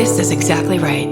This is exactly right.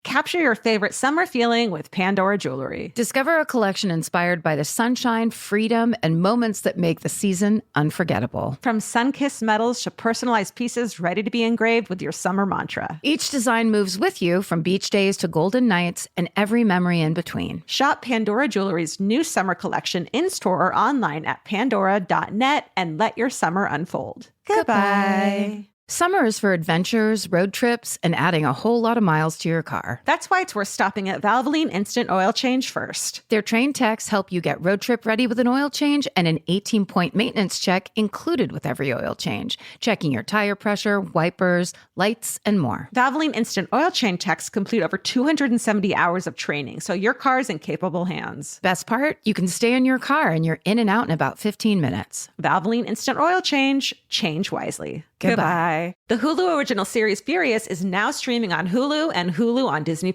Capture your favorite summer feeling with Pandora Jewelry. Discover a collection inspired by the sunshine, freedom, and moments that make the season unforgettable. From sun-kissed metals to personalized pieces ready to be engraved with your summer mantra. Each design moves with you from beach days to golden nights and every memory in between. Shop Pandora Jewelry's new summer collection in-store or online at pandora.net and let your summer unfold. Goodbye. Summer is for adventures, road trips, and adding a whole lot of miles to your car. That's why it's worth stopping at Valvoline Instant Oil Change first. Their trained techs help you get road trip ready with an oil change and an 18-point maintenance check included with every oil change, checking your tire pressure, wipers, lights, and more. Valvoline Instant Oil Change techs complete over 270 hours of training, so your car's in capable hands. Best part? You can stay in your car and you're in and out in about 15 minutes. Valvoline Instant Oil Change. Change wisely. Goodbye. The Hulu original series Furious is now streaming on Hulu and Hulu on Disney+.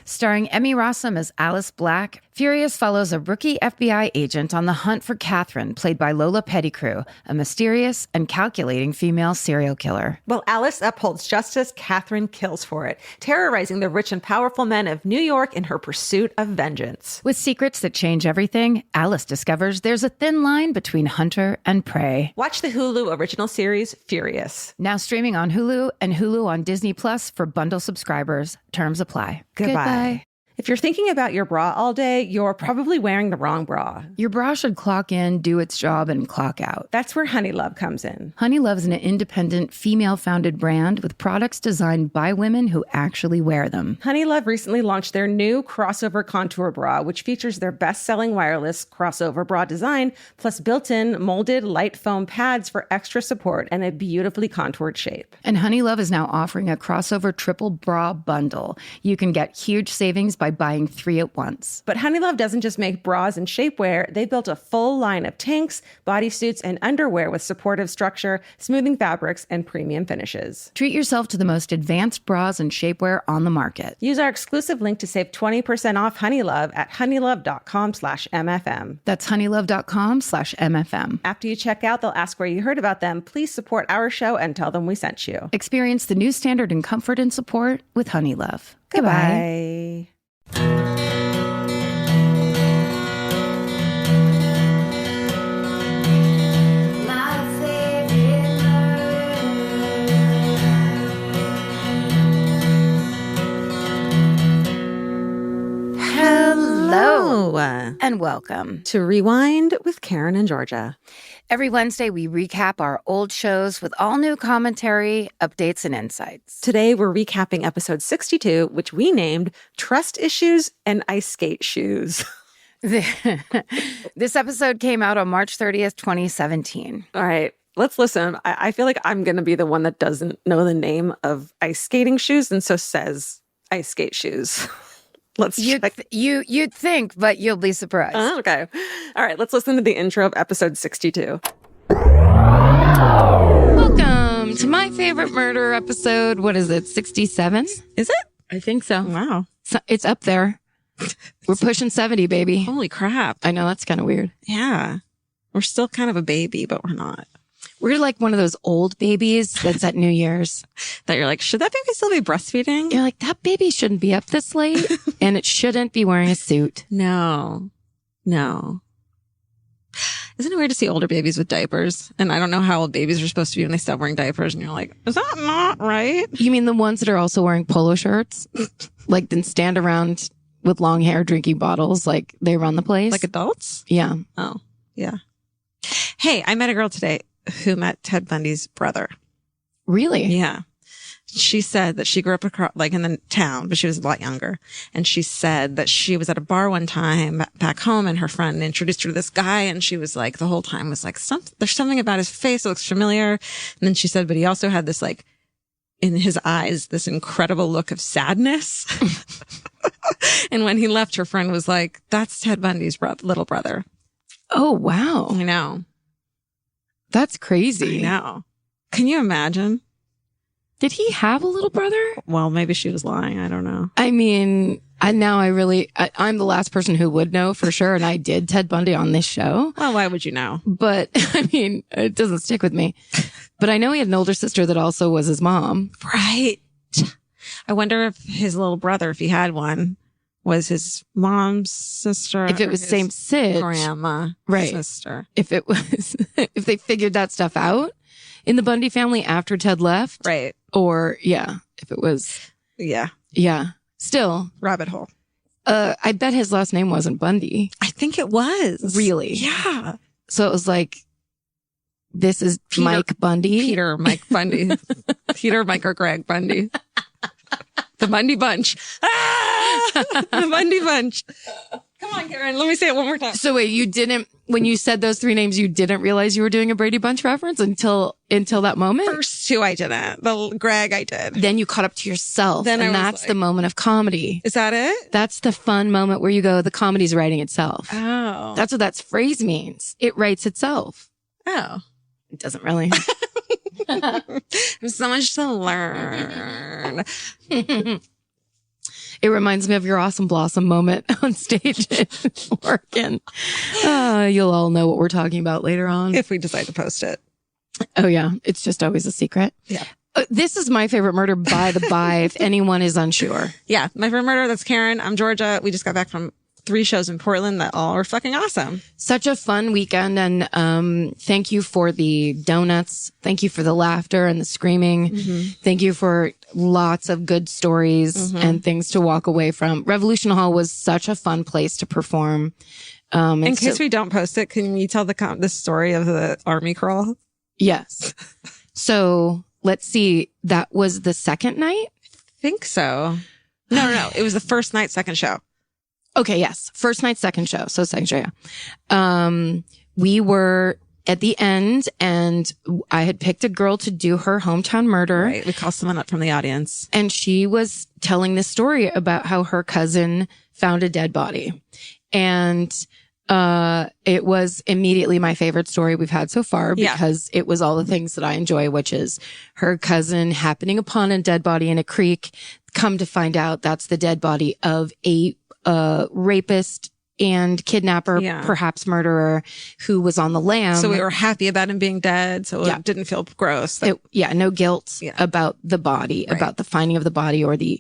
Starring Emmy Rossum as Alice Black, Furious follows a rookie FBI agent on the hunt for Catherine, played by Lola Pettigrew, a mysterious and calculating female serial killer. While Alice upholds justice, Catherine kills for it, terrorizing the rich and powerful men of New York in her pursuit of vengeance. With secrets that change everything, Alice discovers there's a thin line between hunter and prey. Watch the Hulu original series Furious. Now streaming on Hulu and Hulu on Disney Plus for bundle subscribers. Terms apply. Goodbye. If you're thinking about your bra all day, you're probably wearing the wrong bra. Your bra should clock in, do its job, and clock out. That's where Honeylove comes in. Honeylove is an independent, female-founded brand with products designed by women who actually wear them. Honeylove recently launched their new crossover contour bra, which features their best-selling wireless crossover bra design, plus built-in molded light foam pads for extra support and a beautifully contoured shape. And Honeylove is now offering a crossover triple bra bundle. You can get huge savings by buying 3 at once. But Honeylove doesn't just make bras and shapewear. They built a full line of tanks, bodysuits, and underwear with supportive structure, smoothing fabrics, and premium finishes. Treat yourself to the most advanced bras and shapewear on the market. Use our exclusive link to save 20% off Honeylove at honeylove.com/MFM. That's honeylove.com/MFM. After you check out, they'll ask where you heard about them. Please support our show and tell them we sent you. Experience the new standard in comfort and support with Honeylove. Goodbye. Hello and welcome to Rewind with Karen and Georgia. Every Wednesday, we recap our old shows with all new commentary, updates, and insights. Today, we're recapping episode 62, which we named Trust Issues and Ice Skate Shoes. This episode came out on March 30th, 2017. All right, let's listen. I feel like I'm going to be the one that doesn't know the name of ice skating shoes and so says ice skate shoes. Let's check. You'd think, but you'll be surprised. Okay. All right, let's listen to the intro of episode 62. Welcome to my favorite murder episode. What is it, 67? Is it? I think so. Wow. So it's up there. We're pushing 70, baby. Holy crap. I know, that's kind of weird. Yeah. We're still kind of a baby, but we're not. We're like one of those old babies that's at New Year's. That you're like, should that baby still be breastfeeding? You're like, that baby shouldn't be up this late and it shouldn't be wearing a suit. No. Isn't it weird to see older babies with diapers? And I don't know how old babies are supposed to be when they stop wearing diapers. And you're like, is that not right? You mean the ones that are also wearing polo shirts? Like then stand around with long hair drinking bottles like they run the place? Like adults? Yeah. Oh, yeah. Hey, I met a girl today who met Ted Bundy's brother. Really? Yeah. She said that she grew up like in the town, but she was a lot younger. And she said that she was at a bar one time back home and her friend introduced her to this guy. And she was like, the whole time was like, there's something about his face that looks familiar. And then she said, but he also had this like in his eyes, this incredible look of sadness. And when he left, her friend was like, that's Ted Bundy's little brother. Oh, wow. I know. That's crazy. I know. Can you imagine? Did he have a little brother? Well, maybe she was lying. I don't know. I mean, I'm the last person who would know for sure. And I did Ted Bundy on this show. Well, why would you know? But I mean, it doesn't stick with me. But I know he had an older sister that also was his mom. Right. I wonder if his little brother, if he had one, was his mom's sister. If it was same Sid. Grandma. Right. Sister. If it was, if they figured that stuff out in the Bundy family after Ted left. Right. Or, yeah, if it was. Yeah. Yeah. Still. Rabbit hole. I bet his last name wasn't Bundy. I think it was. Really? Yeah. So it was like, this is Mike Bundy. Peter, Mike Bundy. Peter, Mike, or Greg Bundy. The Bundy Bunch. Ah! The Bundy Bunch. Come on, Karen. Let me say it one more time. So wait, you didn't, when you said those three names, you didn't realize you were doing a Brady Bunch reference until that moment? First two I didn't. The Greg I did. Then you caught up to yourself. Then and that's the moment of comedy. Is that it? That's the fun moment where you go, the comedy's writing itself. Oh. That's what that phrase means. It writes itself. Oh. It doesn't really. There's so much to learn. It reminds me of your Awesome Blossom moment on stage at Oregon. You'll all know what we're talking about later on. If we decide to post it. Oh, yeah. It's just always a secret. Yeah. This is my favorite murder, by the by, if anyone is unsure. Yeah. My favorite murder. That's Karen. I'm Georgia. We just got back from 3 shows in Portland that all are fucking awesome. Such a fun weekend. And thank you for the donuts. Thank you for the laughter and the screaming. Mm-hmm. Thank you for lots of good stories and things to walk away from. Revolution Hall was such a fun place to perform. In case we don't post it, can you tell the story of the army crawl? Yes. So let's see. That was the second night? I think so. No. It was the first night, second show. Okay, yes. First night, second show. So second show, yeah. We were at the end and I had picked a girl to do her hometown murder. Right. We called someone up from the audience. And she was telling this story about how her cousin found a dead body. And it was immediately my favorite story we've had so far because it was all the things that I enjoy, which is her cousin happening upon a dead body in a creek. Come to find out that's the dead body of a rapist and kidnapper, perhaps murderer, who was on the lam. So we were happy about him being dead. So it didn't feel gross. No guilt about the body, about the finding of the body or the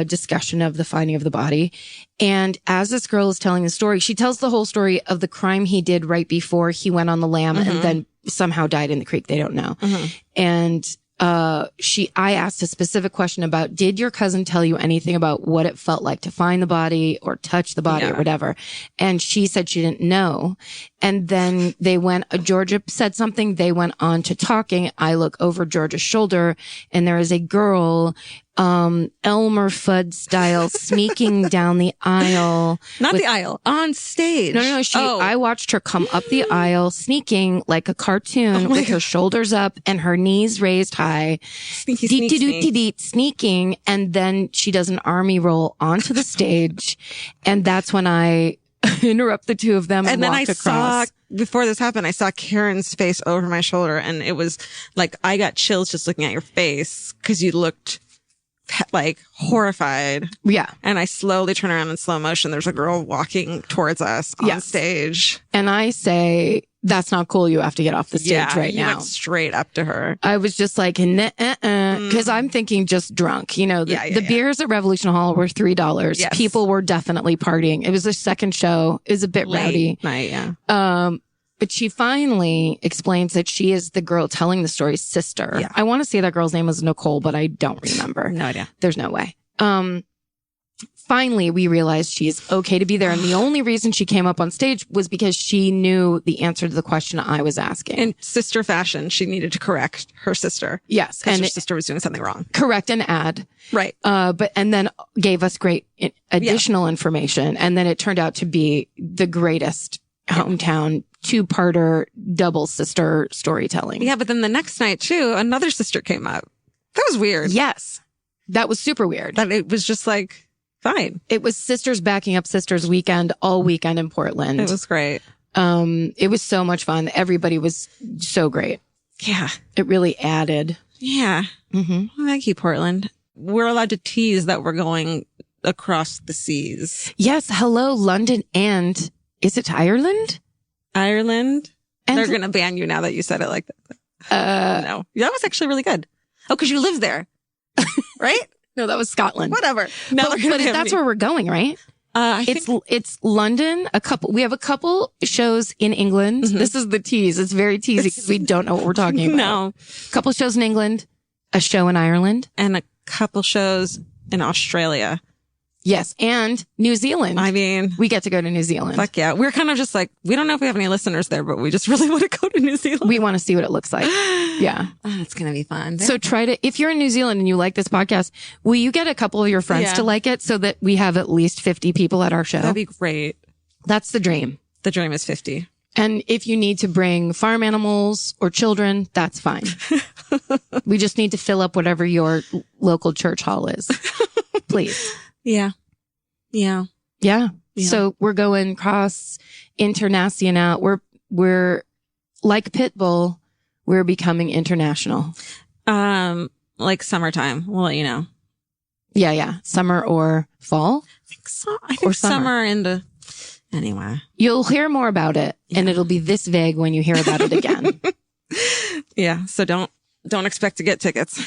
discussion of the finding of the body. And as this girl is telling the story, she tells the whole story of the crime he did right before he went on the lam and then somehow died in the creek. They don't know. And I asked a specific question about, did your cousin tell you anything about what it felt like to find the body or touch the body or whatever? And she said she didn't know. And then Georgia said something. They went on to talking. I look over Georgia's shoulder and there is a girl, Elmer Fudd style, sneaking down the aisle. Not the aisle, on stage. No. I watched her come up the aisle, sneaking like a cartoon with her shoulders up and her knees raised high. Sneaking. And then she does an army roll onto the stage. And that's when I interrupt the two of them and then walked across. Before this happened, I saw Karen's face over my shoulder and it was like, I got chills just looking at your face because you looked like horrified. Yeah. And I slowly turn around in slow motion. There's a girl walking towards us on stage. And I say, that's not cool. You have to get off the stage right now. Went straight up to her. I was just like, because I'm thinking just drunk. You know, the beers at Revolution Hall were $3. Yes. People were definitely partying. It was their second show. It was a bit rowdy. Night, yeah. But she finally explains that she is the girl telling the story's sister. Yeah. I want to say that girl's name was Nicole, but I don't remember. No idea. There's no way. Finally, we realized she's okay to be there. And the only reason she came up on stage was because she knew the answer to the question I was asking. In sister fashion, she needed to correct her sister. Yes. And her sister was doing something wrong. Correct and add. Right. And then gave us great additional information. And then it turned out to be the greatest hometown 2-parter double sister storytelling. Yeah. But then the next night too, another sister came up. That was weird. Yes. That was super weird. That it was just like, fine. It was sisters backing up sisters weekend, all weekend in Portland. It was great. It was so much fun. Everybody was so great. Yeah. It really added. Yeah. Well, thank you, Portland. We're allowed to tease that we're going across the seas. Yes. Hello, London. And is it Ireland? Ireland? And they're going to ban you now that you said it like that. No. That was actually really good. Oh, because you live there, right? No, that was Scotland. Whatever. Now But that's where we're going, right? It's London. We have a couple shows in England. Mm-hmm. This is the tease. It's very teasy because we don't know what we're talking about. No. A couple shows in England, a show in Ireland, and a couple shows in Australia. Yes, and New Zealand. I mean, we get to go to New Zealand. Fuck yeah. We're kind of just like, we don't know if we have any listeners there, but we just really want to go to New Zealand. We want to see what it looks like. Yeah. It's going to be fun. So if you're in New Zealand and you like this podcast, will you get a couple of your friends to like it so that we have at least 50 people at our show? That'd be great. That's the dream. The dream is 50. And if you need to bring farm animals or children, that's fine. We just need to fill up whatever your local church hall is. Please. Yeah. Yeah. Yeah. So we're going cross international. We're like Pitbull. We're becoming international. Like summertime. We'll let you know. Yeah. Yeah. Summer or fall. I think summer into, anyway. You'll hear more about it and it'll be this vague when you hear about it again. Yeah. So don't expect to get tickets.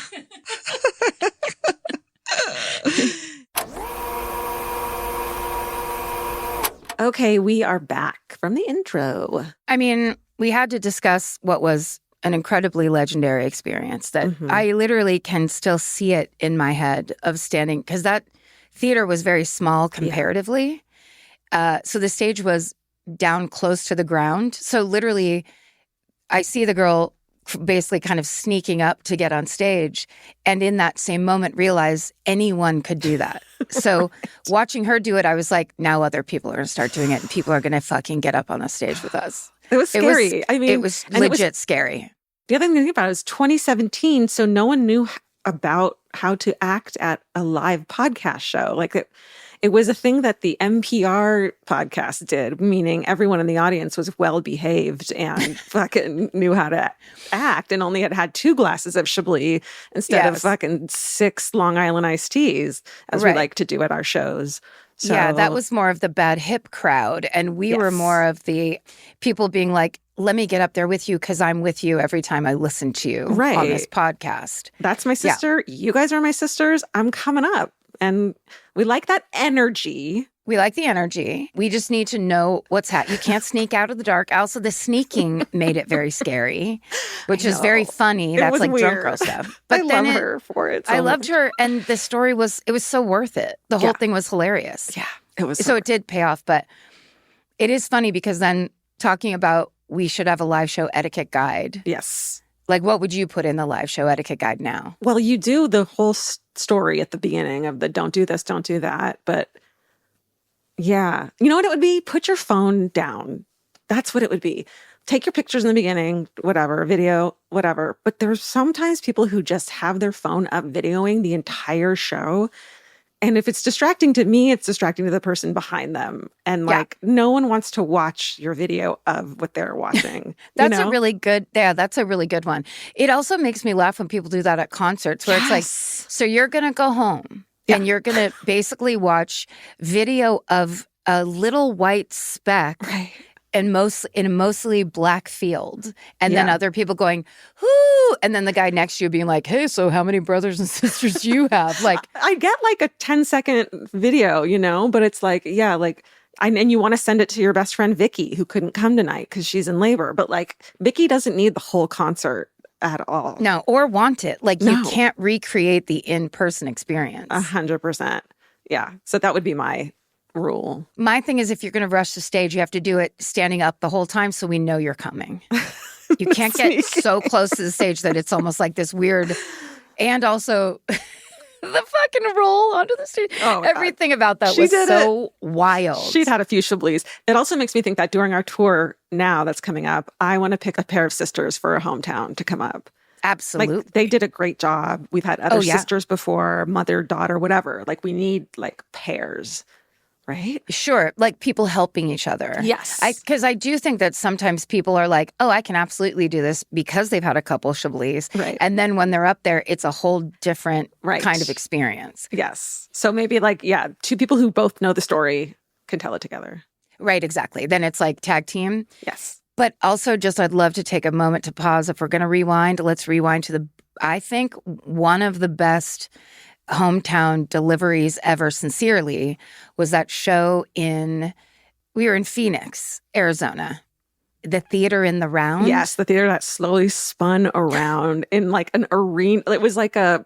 Okay, we are back from the intro. I mean, we had to discuss what was an incredibly legendary experience that I literally can still see it in my head of standing, because that theater was very small comparatively. So the stage was down close to the ground. So literally, I see the girl basically kind of sneaking up to get on stage, and in that same moment realize anyone could do that. So watching her do it, I was like, now other people are going to start doing it and people are going to fucking get up on the stage with us. It was scary. It was legit scary. The other thing to think about is 2017, so no one knew about how to act at a live podcast show. Like it was a thing that the NPR podcast did, meaning everyone in the audience was well behaved and fucking knew how to act and only had 2 glasses of Chablis instead of fucking 6 Long Island iced teas, as we like to do at our shows. So, yeah, that was more of the bad hip crowd. And we were more of the people being like, let me get up there with you because I'm with you every time I listen to you on this podcast. That's my sister. Yeah. You guys are my sisters. I'm coming up. And we like that energy. We like the energy. We just need to know what's happening. You can't sneak out of the dark. Also, the sneaking made it very scary, which is very funny. That's like weird. Drunk girl stuff. But I love her for it. I loved her. And the story was so worth it. The whole thing was hilarious. Yeah, it was. So it did pay off. But it is funny because then talking about we should have a live show etiquette guide. Yes. Like, what would you put in the live show etiquette guide now? Well, you do the whole story at the beginning of the don't do this, don't do that. But yeah, you know what it would be? Put your phone down. That's what it would be. Take your pictures in the beginning, whatever, video, whatever. But there's sometimes people who just have their phone up videoing the entire show. And if it's distracting to me, it's distracting to the person behind them. And no one wants to watch your video of what they're watching. That's a really good one. It also makes me laugh when people do that at concerts where it's like, so you're going to go home and you're going to basically watch video of a little white speck. Right. And in a mostly black field. And then other people going, whoo! And then the guy next to you being like, hey, so how many brothers and sisters do you have? Like, I get like a 10-second video, but it's like, and you want to send it to your best friend, Vicky, who couldn't come tonight because she's in labor. But like, Vicky doesn't need the whole concert at all. No, or want it. Like, you can't recreate the in-person experience. 100%. Yeah. So that would be my rule. My thing is, if you're going to rush the stage, you have to do it standing up the whole time so we know you're coming. You can't get so close to the stage that it's almost like this weird, and also the fucking roll onto the stage. Oh, everything about that was so wild. She'd had a few Chablis. It also makes me think that during our tour now that's coming up, I want to pick a pair of sisters for a hometown to come up. Absolutely. Like, they did a great job. We've had other sisters before, mother, daughter, whatever. Like, we need like pairs. Right? Sure. Like people helping each other. Yes. Because I do think that sometimes people are like, oh, I can absolutely do this because they've had a couple Chablis. Right. And then when they're up there, it's a whole different kind of experience. Yes. So maybe 2 people who both know the story can tell it together. Right. Exactly. Then it's like tag team. Yes. But also just I'd love to take a moment to pause. If we're going to rewind, let's rewind to I think one of the best hometown deliveries ever, sincerely, was that show we were in Phoenix, Arizona. The theater in the round. Yes, the theater that slowly spun around in like an arena. It was like a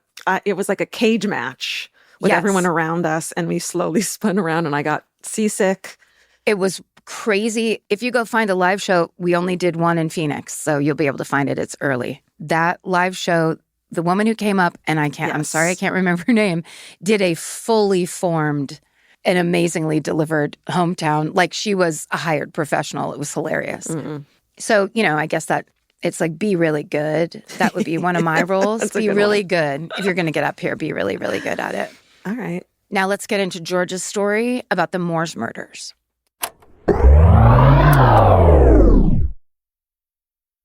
cage match with everyone around us, and we slowly spun around, and I got seasick. It was crazy. If you go find a live show, we only did one in Phoenix, so you'll be able to find it. It's early. That live show, the woman who came up, and I'm sorry, I can't remember her name, did a fully formed and amazingly delivered hometown. Like she was a hired professional. It was hilarious. Mm-mm. So, I guess that it's like, be really good. That would be one of my rules. Be really good. If you're going to get up here, be really, really good at it. All right. Now let's get into George's story about the Moores murders.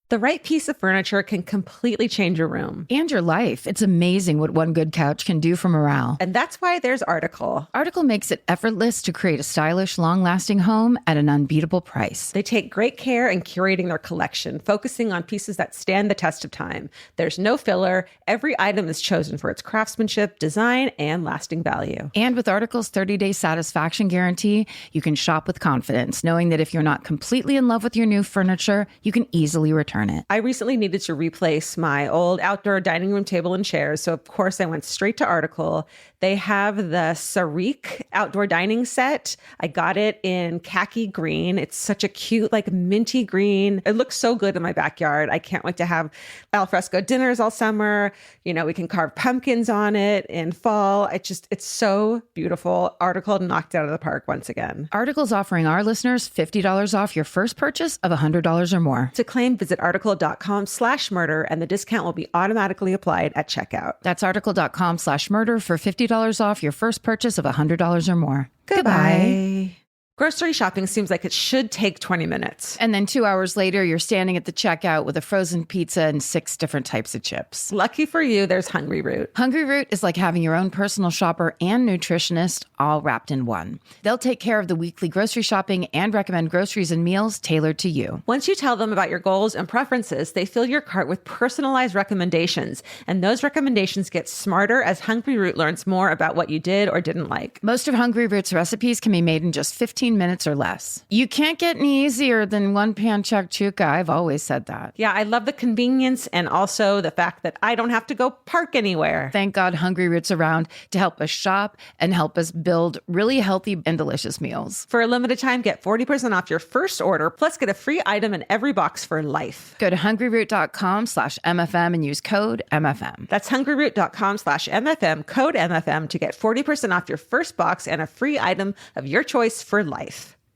The right piece of furniture can completely change your room. And your life. It's amazing what one good couch can do for morale. And that's why there's Article. Article makes it effortless to create a stylish, long-lasting home at an unbeatable price. They take great care in curating their collection, focusing on pieces that stand the test of time. There's no filler. Every item is chosen for its craftsmanship, design, and lasting value. And with Article's 30-day satisfaction guarantee, you can shop with confidence, knowing that if you're not completely in love with your new furniture, you can easily return it. I recently needed to replace my old outdoor dining room table and chairs, so of course I went straight to Article. They have the Sarik outdoor dining set. I got it in khaki green. It's such a cute, like minty green. It looks so good in my backyard. I can't wait to have alfresco dinners all summer. We can carve pumpkins on it in fall. It's so beautiful. Article knocked it out of the park once again. Article's offering our listeners $50 off your first purchase of $100 or more. To claim, visit article.com/murder, and the discount will be automatically applied at checkout. That's article.com/murder for $50 off your first purchase of $100 or more. Goodbye. Grocery shopping seems like it should take 20 minutes. And then 2 hours later, you're standing at the checkout with a frozen pizza and 6 different types of chips. Lucky for you, there's Hungry Root. Hungry Root is like having your own personal shopper and nutritionist all wrapped in one. They'll take care of the weekly grocery shopping and recommend groceries and meals tailored to you. Once you tell them about your goals and preferences, they fill your cart with personalized recommendations. And those recommendations get smarter as Hungry Root learns more about what you did or didn't like. Most of Hungry Root's recipes can be made in just 15 minutes or less. You can't get any easier than one pan shakshuka. I've always said that. Yeah, I love the convenience and also the fact that I don't have to go park anywhere. Thank God Hungry Root's around to help us shop and help us build really healthy and delicious meals. For a limited time, get 40% off your first order, plus get a free item in every box for life. Go to hungryroot.com/MFM and use code MFM. That's hungryroot.com/MFM, code MFM, to get 40% off your first box and a free item of your choice for life.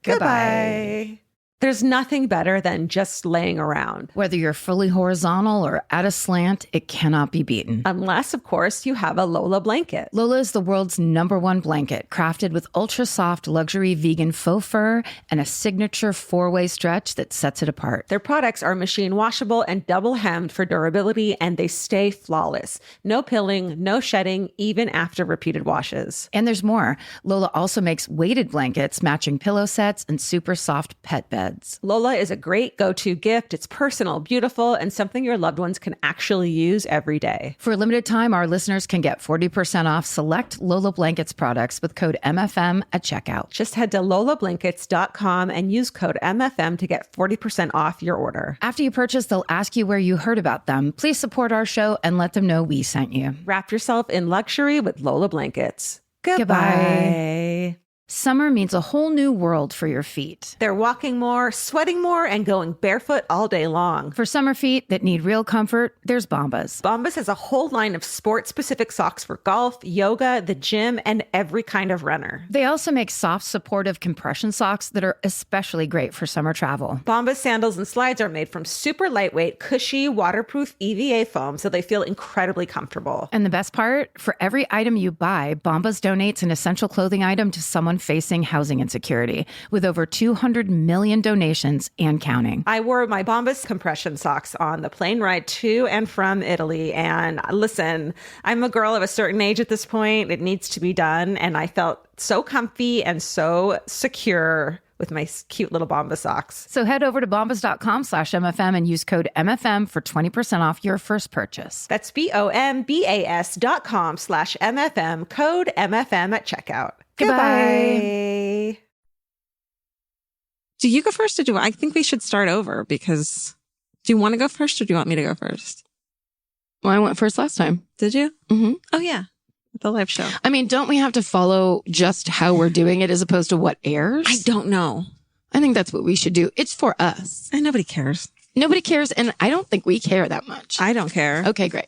Goodbye. There's nothing better than just laying around. Whether you're fully horizontal or at a slant, it cannot be beaten. Unless, of course, you have a Lola blanket. Lola is the world's #1 blanket, crafted with ultra-soft luxury vegan faux fur and a signature 4-way stretch that sets it apart. Their products are machine washable and double hemmed for durability, and they stay flawless. No pilling, no shedding, even after repeated washes. And there's more. Lola also makes weighted blankets, matching pillow sets, and super soft pet beds. Lola is a great go-to gift. It's personal, beautiful, and something your loved ones can actually use every day. For a limited time, our listeners can get 40% off select Lola Blankets products with code MFM at checkout. Just head to lolablankets.com and use code MFM to get 40% off your order. After you purchase, they'll ask you where you heard about them. Please support our show and let them know we sent you. Wrap yourself in luxury with Lola Blankets. Goodbye. Summer means a whole new world for your feet. They're walking more, sweating more, and going barefoot all day long. For summer feet that need real comfort, there's Bombas. Bombas has a whole line of sport-specific socks for golf, yoga, the gym, and every kind of runner. They also make soft, supportive compression socks that are especially great for summer travel. Bombas sandals and slides are made from super lightweight, cushy, waterproof EVA foam, so they feel incredibly comfortable. And the best part? For every item you buy, Bombas donates an essential clothing item to someone facing housing insecurity, with over 200 million donations and counting. I wore my Bombas compression socks on the plane ride to and from Italy. And listen, I'm a girl of a certain age at this point. It needs to be done. And I felt so comfy and so secure with my cute little Bombas socks. So head over to bombas.com/MFM and use code MFM for 20% off your first purchase. That's BOMBAS.com/MFM, code MFM at checkout. Goodbye. Do you go first or do I? I think we should start over because do you want to go first or do you want me to go first? Well, I went first last time. Did you? Mm-hmm. Oh, yeah. The live show. I mean, don't we have to follow just how we're doing it as opposed to what airs? I don't know. I think that's what we should do. It's for us. And nobody cares. Nobody cares. And I don't think we care that much. I don't care. Okay, great.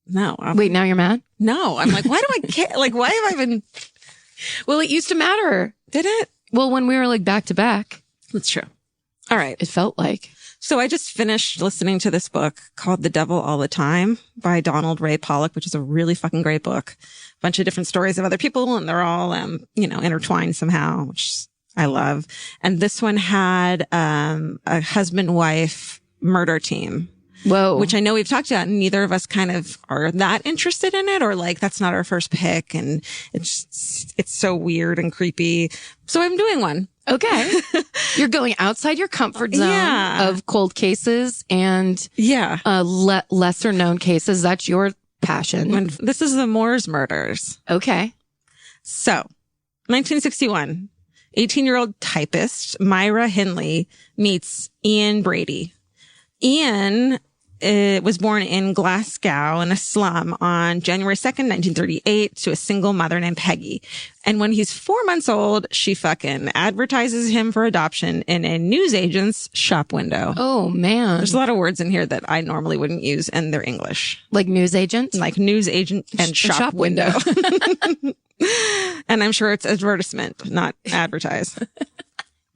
No. Wait, now you're mad? No. I'm like, why do I care? Like, why have I been? Well, it used to matter. Did it? Well, when we were like back to back. That's true. All right. It felt like. So I just finished listening to this book called The Devil All the Time by Donald Ray Pollock, which is a really fucking great book. A bunch of different stories of other people, and they're all, intertwined somehow, which I love. And this one had a husband-wife murder team. Whoa. Which I know we've talked about, and neither of us kind of are that interested in it, or like that's not our first pick, and it's so weird and creepy. So I'm doing one. Okay. You're going outside your comfort zone of cold cases and lesser known cases. That's your passion. And this is the Moors murders. Okay. So 1961, 18-year-old typist Myra Hindley meets Ian Brady. Ian was born in Glasgow in a slum on January 2nd, 1938 to a single mother named Peggy. And when he's 4 months old, she fucking advertises him for adoption in a newsagent's shop window. Oh, man. There's a lot of words in here that I normally wouldn't use, and they're English. Like newsagent? Like newsagent and shop window. And I'm sure it's advertisement, not advertise.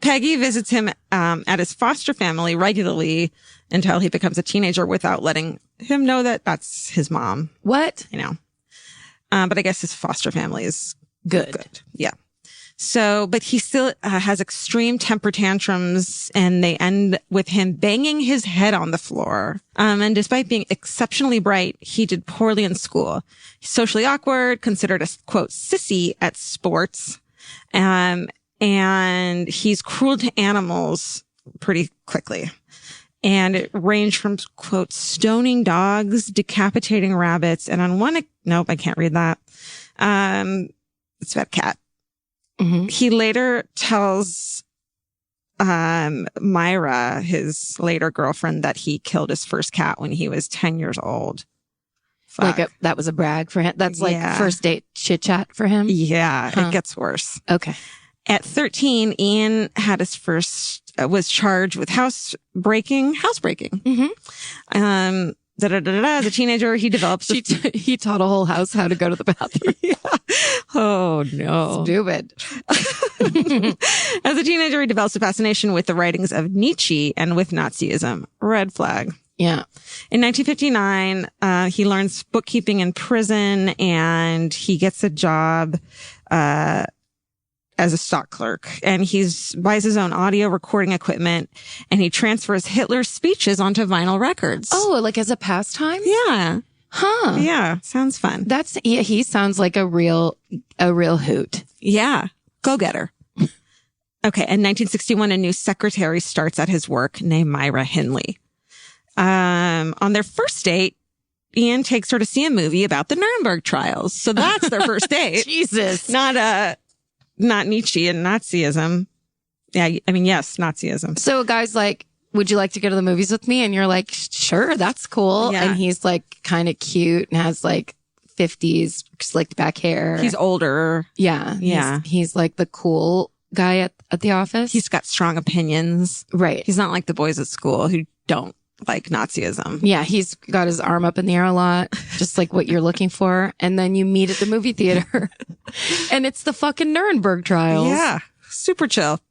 Peggy visits him at his foster family regularly until he becomes a teenager without letting him know that that's his mom. What? But I guess his foster family is good. Yeah. So, but he still has extreme temper tantrums, and they end with him banging his head on the floor. And despite being exceptionally bright, he did poorly in school. He's socially awkward, considered a, quote, sissy at sports. And he's cruel to animals pretty quickly. And it ranged from, quote, stoning dogs, decapitating rabbits. And on one, nope, I can't read that. It's about a cat. Mm-hmm. He later tells Myra, his later girlfriend, that he killed his first cat when he was 10 years old. Fuck. That was a brag for him. That's like first date chit chat for him. Yeah, It gets worse. Okay. At 13, Ian had his was charged with housebreaking. Mm-hmm. As a teenager, he develops. He taught a whole house how to go to the bathroom. Yeah. Oh, no. Stupid. As a teenager, he develops a fascination with the writings of Nietzsche and with Nazism. Red flag. Yeah. In 1959, he learns bookkeeping in prison, and he gets a job as a stock clerk, and buys his own audio recording equipment, and he transfers Hitler's speeches onto vinyl records. Oh, like as a pastime? Yeah. Huh. Yeah. Sounds fun. He sounds like a real hoot. Yeah. Go get her. Okay. In 1961, a new secretary starts at his work named Myra Hindley. On their first date, Ian takes her to see a movie about the Nuremberg trials. So that's their first date. Jesus. Not Nietzsche and Nazism. Yeah, I mean, yes, Nazism. So a guy's like, would you like to go to the movies with me? And you're like, sure, that's cool. Yeah. And he's like kind of cute and has like 50s slicked back hair. He's older. Yeah. Yeah. He's like the cool guy at the office. He's got strong opinions. Right. He's not like the boys at school who don't like Nazism. Yeah. He's got his arm up in the air a lot, just like what you're looking for. And then you meet at the movie theater and it's the fucking Nuremberg trials. Yeah. Super chill.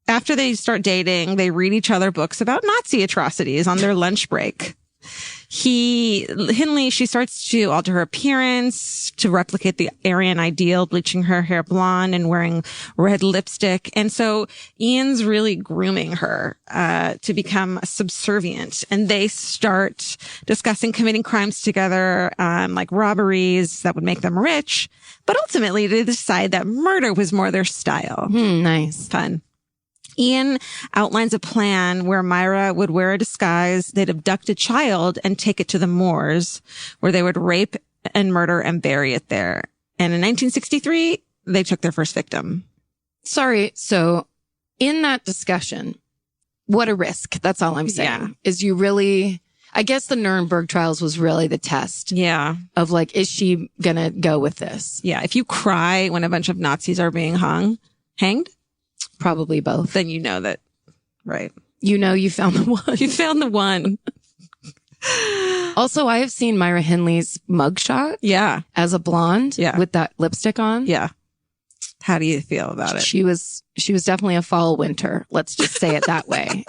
After they start dating, they read each other books about Nazi atrocities on their lunch break. Hindley, she starts to alter her appearance to replicate the Aryan ideal, bleaching her hair blonde and wearing red lipstick. And so Ian's really grooming her to become subservient. And they start discussing committing crimes together, like robberies that would make them rich. But ultimately, they decide that murder was more their style. Nice. Fun. Ian outlines a plan where Myra would wear a disguise, they'd abduct a child and take it to the moors, where they would rape and murder and bury it there. And in 1963, they took their first victim. Sorry. So in that discussion, what a risk. That's all I'm saying. Yeah. Is you really, I guess the Nuremberg trials was really the test. Yeah. Of like, is she going to go with this? Yeah. If you cry when a bunch of Nazis are being hanged, probably both. Then you know that, right? You know, you found the one. You found the one. Also, I have seen Myra Hindley's mugshot. Yeah. As a blonde. Yeah. With that lipstick on. Yeah. How do you feel about it? She was definitely a fall winter. Let's just say it that way.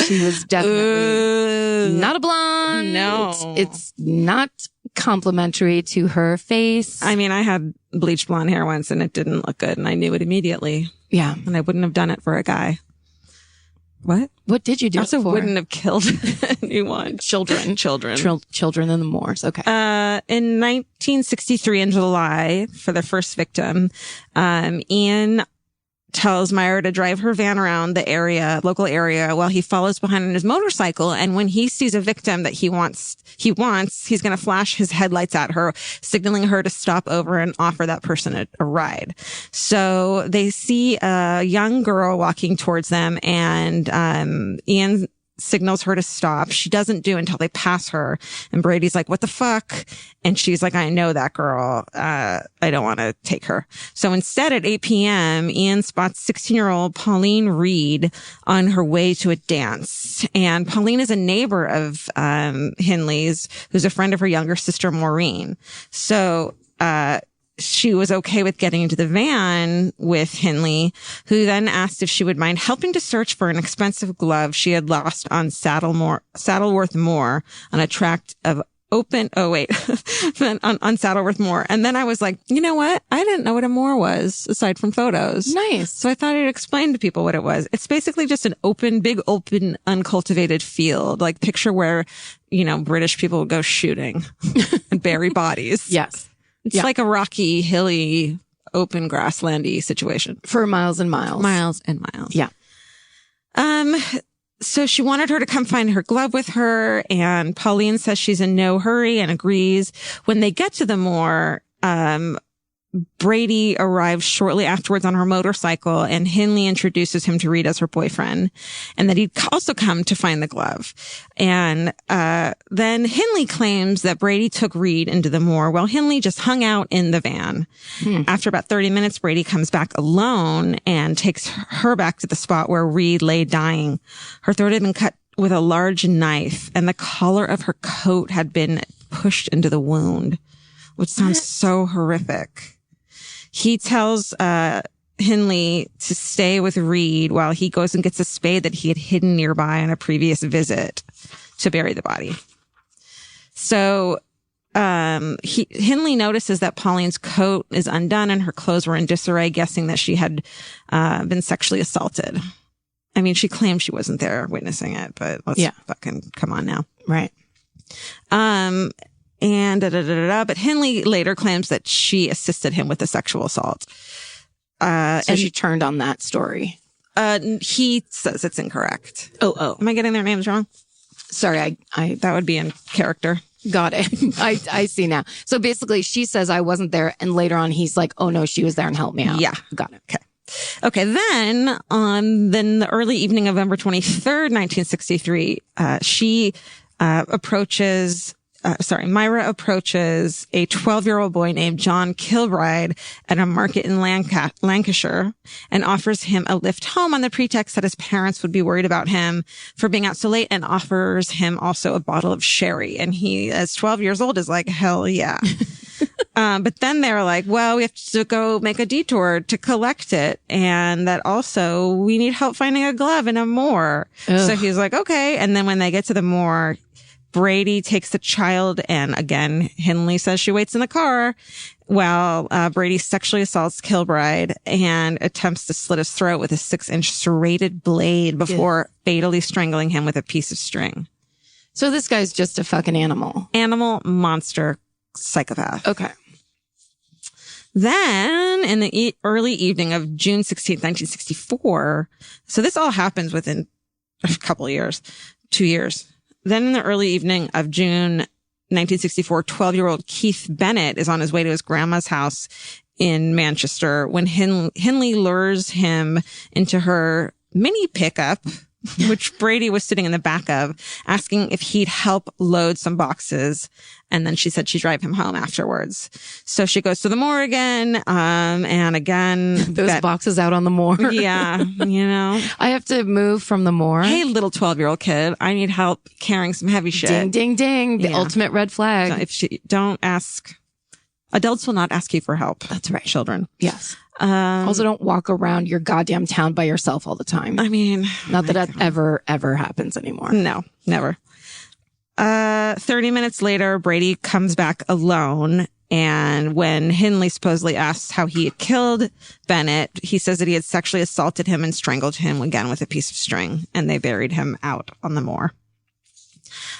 She was definitely not a blonde. No. It's not complimentary to her face. I mean, I had bleached blonde hair once and it didn't look good and I knew it immediately. Yeah. And I wouldn't have done it for a guy. What? What did you do? I also it for? wouldn't have killed anyone. Children. Children in the moors. Okay. In 1963 in July, for the first victim, Ian tells Myra to drive her van around the local area while he follows behind on his motorcycle. And when he sees a victim that he wants, he's going to flash his headlights at her, signaling her to stop over and offer that person a ride. So they see a young girl walking towards them and, Ian signals her to stop. She doesn't do until they pass her. And Brady's like, what the fuck? And she's like, I know that girl. I don't want to take her. So instead at 8 p.m., Ian spots 16-year-old Pauline Reed on her way to a dance. And Pauline is a neighbor of, Hindley's, who's a friend of her younger sister, Maureen. So, she was okay with getting into the van with Hindley, who then asked if she would mind helping to search for an expensive glove she had lost on Saddleworth Moor on a tract of on Saddleworth Moor. And then I was like, you know what? I didn't know what a moor was aside from photos. Nice. So I thought I'd explain to people what it was. It's basically just an big open, uncultivated field. Like picture where, British people would go shooting and bury bodies. Yes. It's like a rocky, hilly, open grasslandy situation. For miles and miles. Miles and miles. Yeah. So she wanted her to come find her glove with her, and Pauline says she's in no hurry and agrees. When they get to the moor, Brady arrives shortly afterwards on her motorcycle, and Hindley introduces him to Reed as her boyfriend, and that he'd also come to find the glove. And then Hindley claims that Brady took Reed into the moor while Hindley just hung out in the van. After about 30 minutes, Brady comes back alone and takes her back to the spot where Reed lay dying. Her throat had been cut with a large knife, and the collar of her coat had been pushed into the wound, which sounds so horrific. He tells Hindley to stay with Reed while he goes and gets a spade that he had hidden nearby on a previous visit to bury the body. So Hindley notices that Pauline's coat is undone and her clothes were in disarray, guessing that she had been sexually assaulted. I mean, she claimed she wasn't there witnessing it, but let's fucking come on now. Right. But Hindley later claims that she assisted him with the sexual assault. So she turned on that story. He says it's incorrect. Oh. Am I getting their names wrong? Sorry, I that would be in character. Got it. I see now. So basically she says I wasn't there, and later on he's like, oh no, she was there and helped me out. Yeah. Got it. Okay. Then on the early evening of November 23rd, 1963, Myra approaches a 12-year-old boy named John Kilbride at a market in Lancashire and offers him a lift home on the pretext that his parents would be worried about him for being out so late, and offers him also a bottle of sherry. And he, as 12 years old, is like, hell yeah. But then they're like, well, we have to go make a detour to collect it. And that also we need help finding a glove in a moor. Ugh. So he's like, okay. And then when they get to the moor, Brady takes the child, and again, Hindley says she waits in the car while Brady sexually assaults Kilbride and attempts to slit his throat with a 6-inch serrated blade before fatally strangling him with a piece of string. So this guy's just a fucking animal. Animal, monster, psychopath. Okay. Then, in the early evening of June 16th, 1964, so this all happens within a couple of years, 2 years. Then in the early evening of June 1964, 12-year-old Keith Bennett is on his way to his grandma's house in Manchester when Hindley lures him into her mini pickup, which Brady was sitting in the back of, asking if he'd help load some boxes. And then she said she'd drive him home afterwards. So she goes to the moor again, and again. Those boxes out on the moor. Yeah, you know. I have to move from the moor. Hey, little 12-year-old kid, I need help carrying some heavy shit. Ding, ding, ding. The ultimate red flag. So if don't ask, adults will not ask you for help. That's right. Children. Yes. Also, don't walk around your goddamn town by yourself all the time. I mean, not that ever happens anymore. No, never. 30 minutes later, Brady comes back alone. And when Hindley supposedly asks how he had killed Bennett, he says that he had sexually assaulted him and strangled him again with a piece of string. And they buried him out on the moor.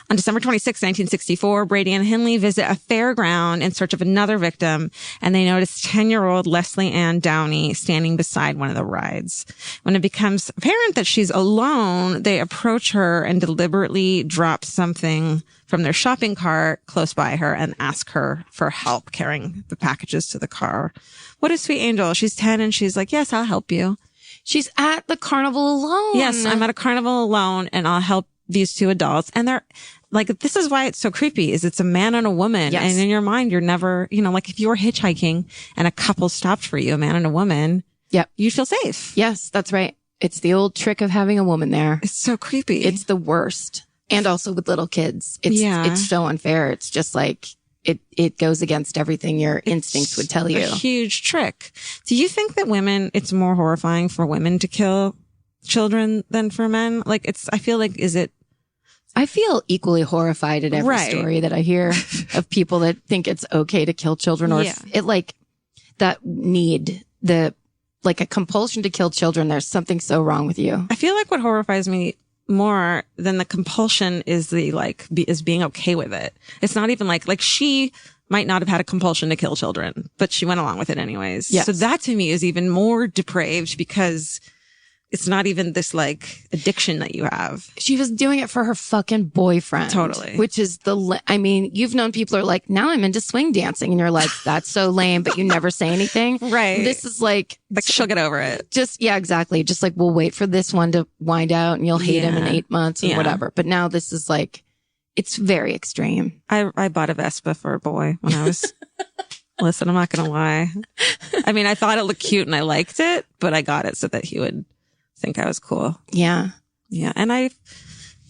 On December 26, 1964, Brady and Hindley visit a fairground in search of another victim, and they notice 10-year-old Leslie Ann Downey standing beside one of the rides. When it becomes apparent that she's alone, they approach her and deliberately drop something from their shopping cart close by her and ask her for help carrying the packages to the car. What a sweet angel. She's 10 and she's like, yes, I'll help you. She's at the carnival alone. Yes, I'm at a carnival alone and I'll help these two adults. And they're like, this is why it's so creepy, is it's a man and a woman. Yes. And in your mind, you're never, you know, like if you were hitchhiking and a couple stopped for you, a man and a woman. Yep. You feel safe. Yes, that's right. It's the old trick of having a woman there. It's so creepy. It's the worst. And also with little kids. It's so unfair. It's just like, it goes against everything your instincts would tell you. A huge trick. Do you think that it's more horrifying for women to kill children than for men? Like I feel like, I feel equally horrified at every story that I hear of people that think it's okay to kill children or that need like a compulsion to kill children. There's something so wrong with you. I feel like what horrifies me more than the compulsion is is being okay with it. It's not even like she might not have had a compulsion to kill children, but she went along with it anyways. Yes. So that to me is even more depraved because it's not even this addiction that you have. She was doing it for her fucking boyfriend. Totally. Which is you've known people who are like, now I'm into swing dancing. And you're like, that's so lame, but you never say anything. Right. This is like she'll get over it. Just, yeah, exactly. Just like, we'll wait for this one to wind out and you'll hate him in 8 months or whatever. But now this is it's very extreme. I bought a Vespa for a boy when I was, listen, I'm not going to lie. I mean, I thought it looked cute and I liked it, but I got it so that he would think I was cool. Yeah. Yeah. And I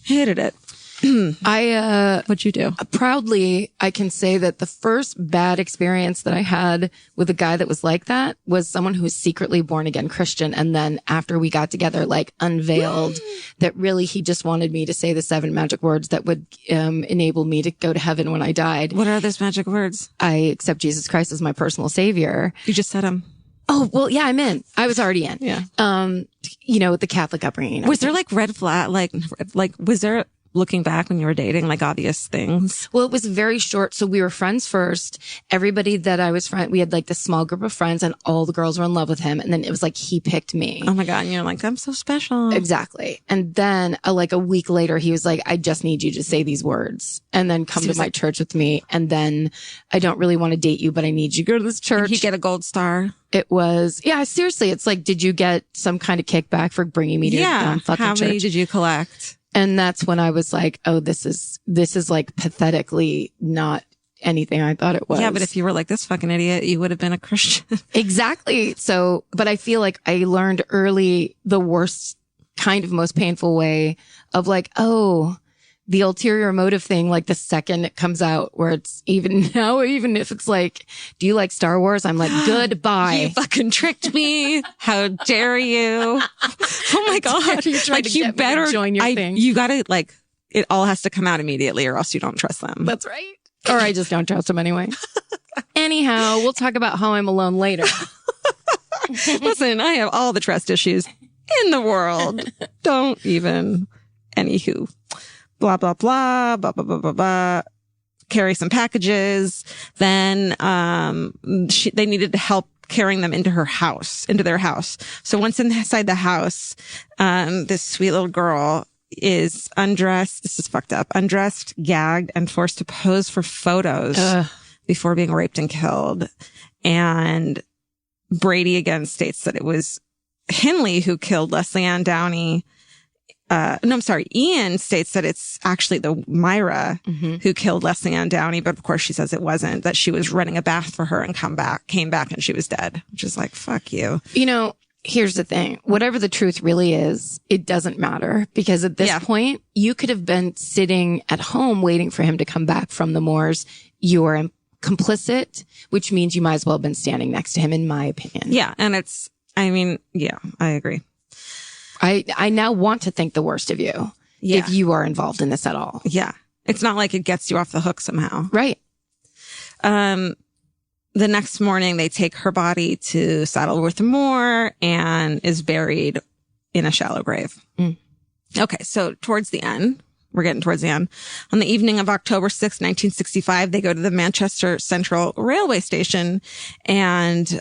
hated it. What'd you do? Proudly, I can say that the first bad experience that I had with a guy that was like that was someone who was secretly born again Christian. And then after we got together, unveiled that really he just wanted me to say the 7 magic words that would enable me to go to heaven when I died. What are those magic words? I accept Jesus Christ as my personal savior. You just said them. Oh, well, yeah, I'm in. I was already in. Yeah. With the Catholic upbringing. Was there red flag? Was there, looking back when you were dating, obvious things? Well, it was very short. So we were friends first. Everybody that I was we had this small group of friends and all the girls were in love with him. And then it was he picked me. Oh my God. And you're like, I'm so special. Exactly. And then a week later, he was like, I just need you to say these words and then come to my church with me. And then I don't really want to date you, but I need you to go to this church. Did he get a gold star? It was, yeah, seriously. It's did you get some kind of kickback for bringing me to fucking church? How many did you collect? And that's when I was like, oh, this is pathetically not anything I thought it was. Yeah, but if you were this fucking idiot, you would have been a Christian. Exactly. So, but I feel like I learned early the worst kind of most painful way of the ulterior motive thing, the second it comes out where it's even if it's do you like Star Wars? I'm like, goodbye. You fucking tricked me. How dare you? Oh my God. You better join your thing. You gotta it all has to come out immediately or else you don't trust them. That's right. Or I just don't trust him anyway. Anyhow, we'll talk about How I'm Alone later. Listen, I have all the trust issues in the world. Don't even. Anywho. Blah, blah, blah, blah, blah, blah, blah, blah. Carry some packages. Then they needed help carrying them into their house. So once inside the house, this sweet little girl is undressed. This is fucked up. Undressed, gagged, and forced to pose for photos before being raped and killed. And Brady again states that it was Henley who killed Leslie Ann Downey. Ian states that it's actually the Myra who killed Leslie Ann Downey, but of course she says it wasn't, that she was running a bath for her and came back and she was dead, which is like, fuck you. You know, here's the thing. Whatever the truth really is, it doesn't matter, because at this point, you could have been sitting at home waiting for him to come back from the moors. You're complicit, which means you might as well have been standing next to him, in my opinion. Yeah. And I agree. I now want to think the worst of you if you are involved in this at all. Yeah. It's not like it gets you off the hook somehow. Right. The next morning, they take her body to Saddleworth Moor and is buried in a shallow grave. Okay. So towards the end, we're getting towards the end. On the evening of October 6, 1965, they go to the Manchester Central Railway Station, and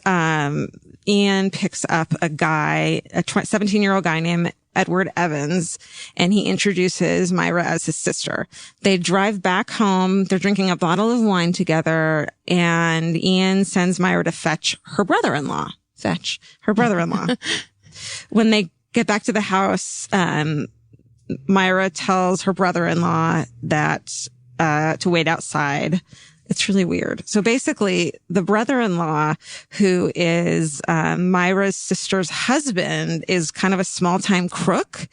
Ian picks up a 17-year-old guy named Edward Evans, and he introduces Myra as his sister. They drive back home. They're drinking a bottle of wine together, and Ian sends Myra to fetch her brother-in-law. When they get back to the house, Myra tells her brother-in-law that to wait outside. It's really weird. So basically, the brother-in-law, who is Myra's sister's husband, is kind of a small-time crook.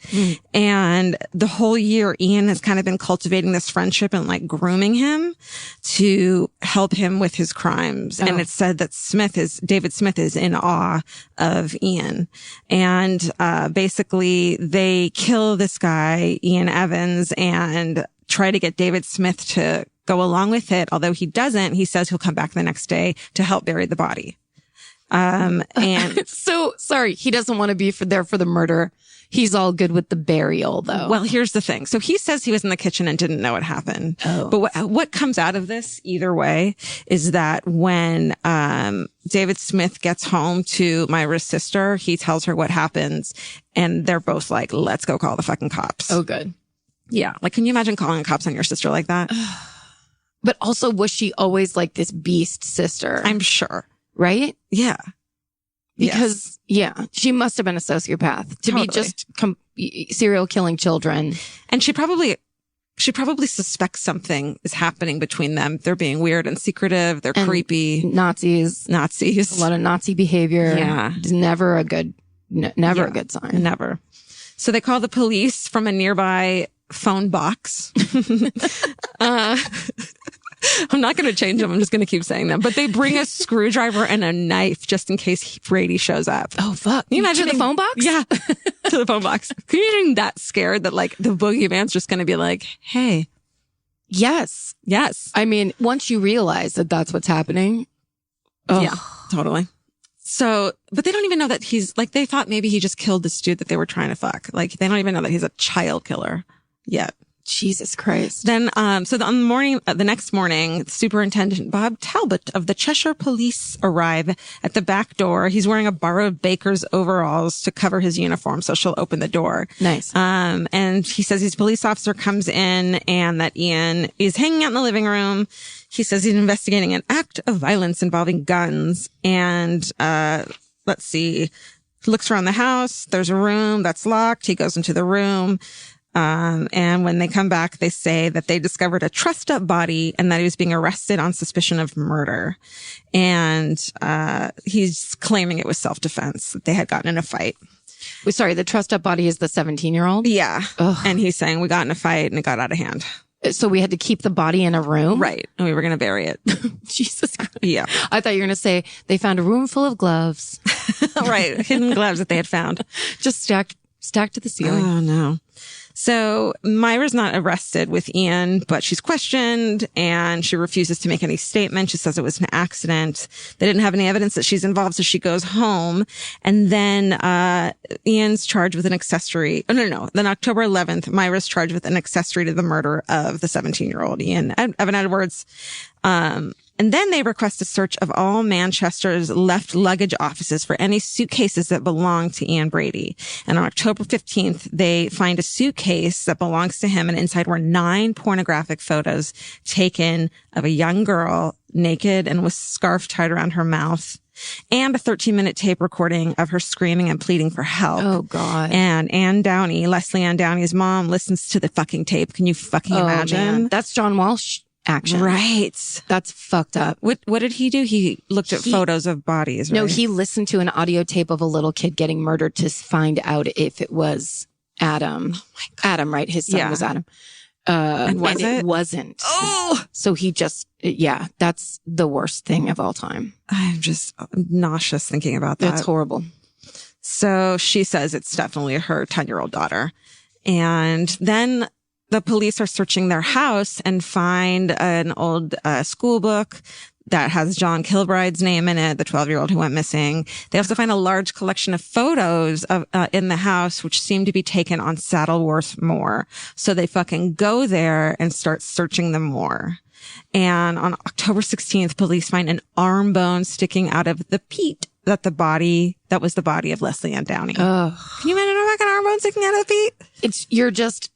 And the whole year, Ian has kind of been cultivating this friendship and like grooming him to help him with his crimes. And it's said that David Smith is in awe of Ian. And basically, they kill this guy, Ian Evans, and try to get David Smith to go along with it. Although he doesn't, he says he'll come back the next day to help bury the body. And so sorry, he doesn't want to be there for the murder. He's all good with the burial, though. Well, here's the thing. So he says he was in the kitchen and didn't know what happened. But what comes out of this either way is that when David Smith gets home to Myra's sister, he tells her what happens, and they're both like, let's go call the fucking cops. Oh, good. Yeah. Like, can you imagine calling the cops on your sister like that? But also, was she always like this beast sister? I'm sure. Right? Yeah. Because, she must have been a sociopath to be just serial killing children. And she probably suspects something is happening between them. They're being weird and secretive. They're creepy. Nazis. A lot of Nazi behavior. Yeah. It's never a good sign. Never. So they call the police from a nearby phone box. I'm not going to change them. I'm just going to keep saying them. But they bring a screwdriver and a knife just in case Brady shows up. Oh, fuck. Can you imagine the phone box? Yeah. To the phone box. Can you imagine that scared that like the boogeyman's just going to be like, hey. Yes. I mean, once you realize that that's what's happening. Yeah, totally. So, but they don't even know that he's like, they thought maybe he just killed this dude that they were trying to fuck. Like, they don't even know that he's a child killer yet. Jesus Christ. Then, the next morning, Superintendent Bob Talbot of the Cheshire Police arrive at the back door. He's wearing a borrowed baker's overalls to cover his uniform, so she'll open the door. Nice. And he says his police officer comes in and that Ian is hanging out in the living room. He says he's investigating an act of violence involving guns. And, let's see, looks around the house. There's a room that's locked. He goes into the room. And when they come back, they say that they discovered a trussed up body and that he was being arrested on suspicion of murder. And, he's claiming it was self-defense, that they had gotten in a fight. Sorry, the trussed up body is the 17-year-old? Yeah. Ugh. And he's saying we got in a fight and it got out of hand. So we had to keep the body in a room? Right. And we were going to bury it. Jesus Christ. Yeah. I thought you were going to say they found a room full of gloves. Right. Hidden gloves that they had found. Just stacked to the ceiling. Oh, no. So Myra's not arrested with Ian, but she's questioned and she refuses to make any statement. She says it was an accident. They didn't have any evidence that she's involved, so she goes home. And then Ian's charged with an accessory. Oh, no. Then October 11th, Myra's charged with an accessory to the murder of the 17-year-old Evan Edwards. And then they request a search of all Manchester's left luggage offices for any suitcases that belong to Ian Brady. And on October 15th, they find a suitcase that belongs to him, and inside were 9 pornographic photos taken of a young girl naked and with a scarf tied around her mouth, and a 13-minute tape recording of her screaming and pleading for help. Oh, God. And Ann Downey, Leslie Ann Downey's mom, listens to the fucking tape. Can you fucking imagine? Man. That's John Walsh action. Right. That's fucked up. What did he do? He looked at photos of bodies, right? No, he listened to an audio tape of a little kid getting murdered to find out if it was Adam. Oh my God. Adam, right? His son was Adam. And was it wasn't. Oh! So he just, that's the worst thing of all time. I'm just nauseous thinking about that. That's horrible. So she says it's definitely her 10-year-old daughter. And then the police are searching their house and find an old school book that has John Kilbride's name in it, the 12-year-old who went missing. They also find a large collection of photos of in the house, which seem to be taken on Saddleworth Moor. So they fucking go there and start searching the moor. And on October 16th, police find an arm bone sticking out of the peat that was the body of Leslie Ann Downey. Ugh. Can you imagine a fucking arm bone sticking out of the peat?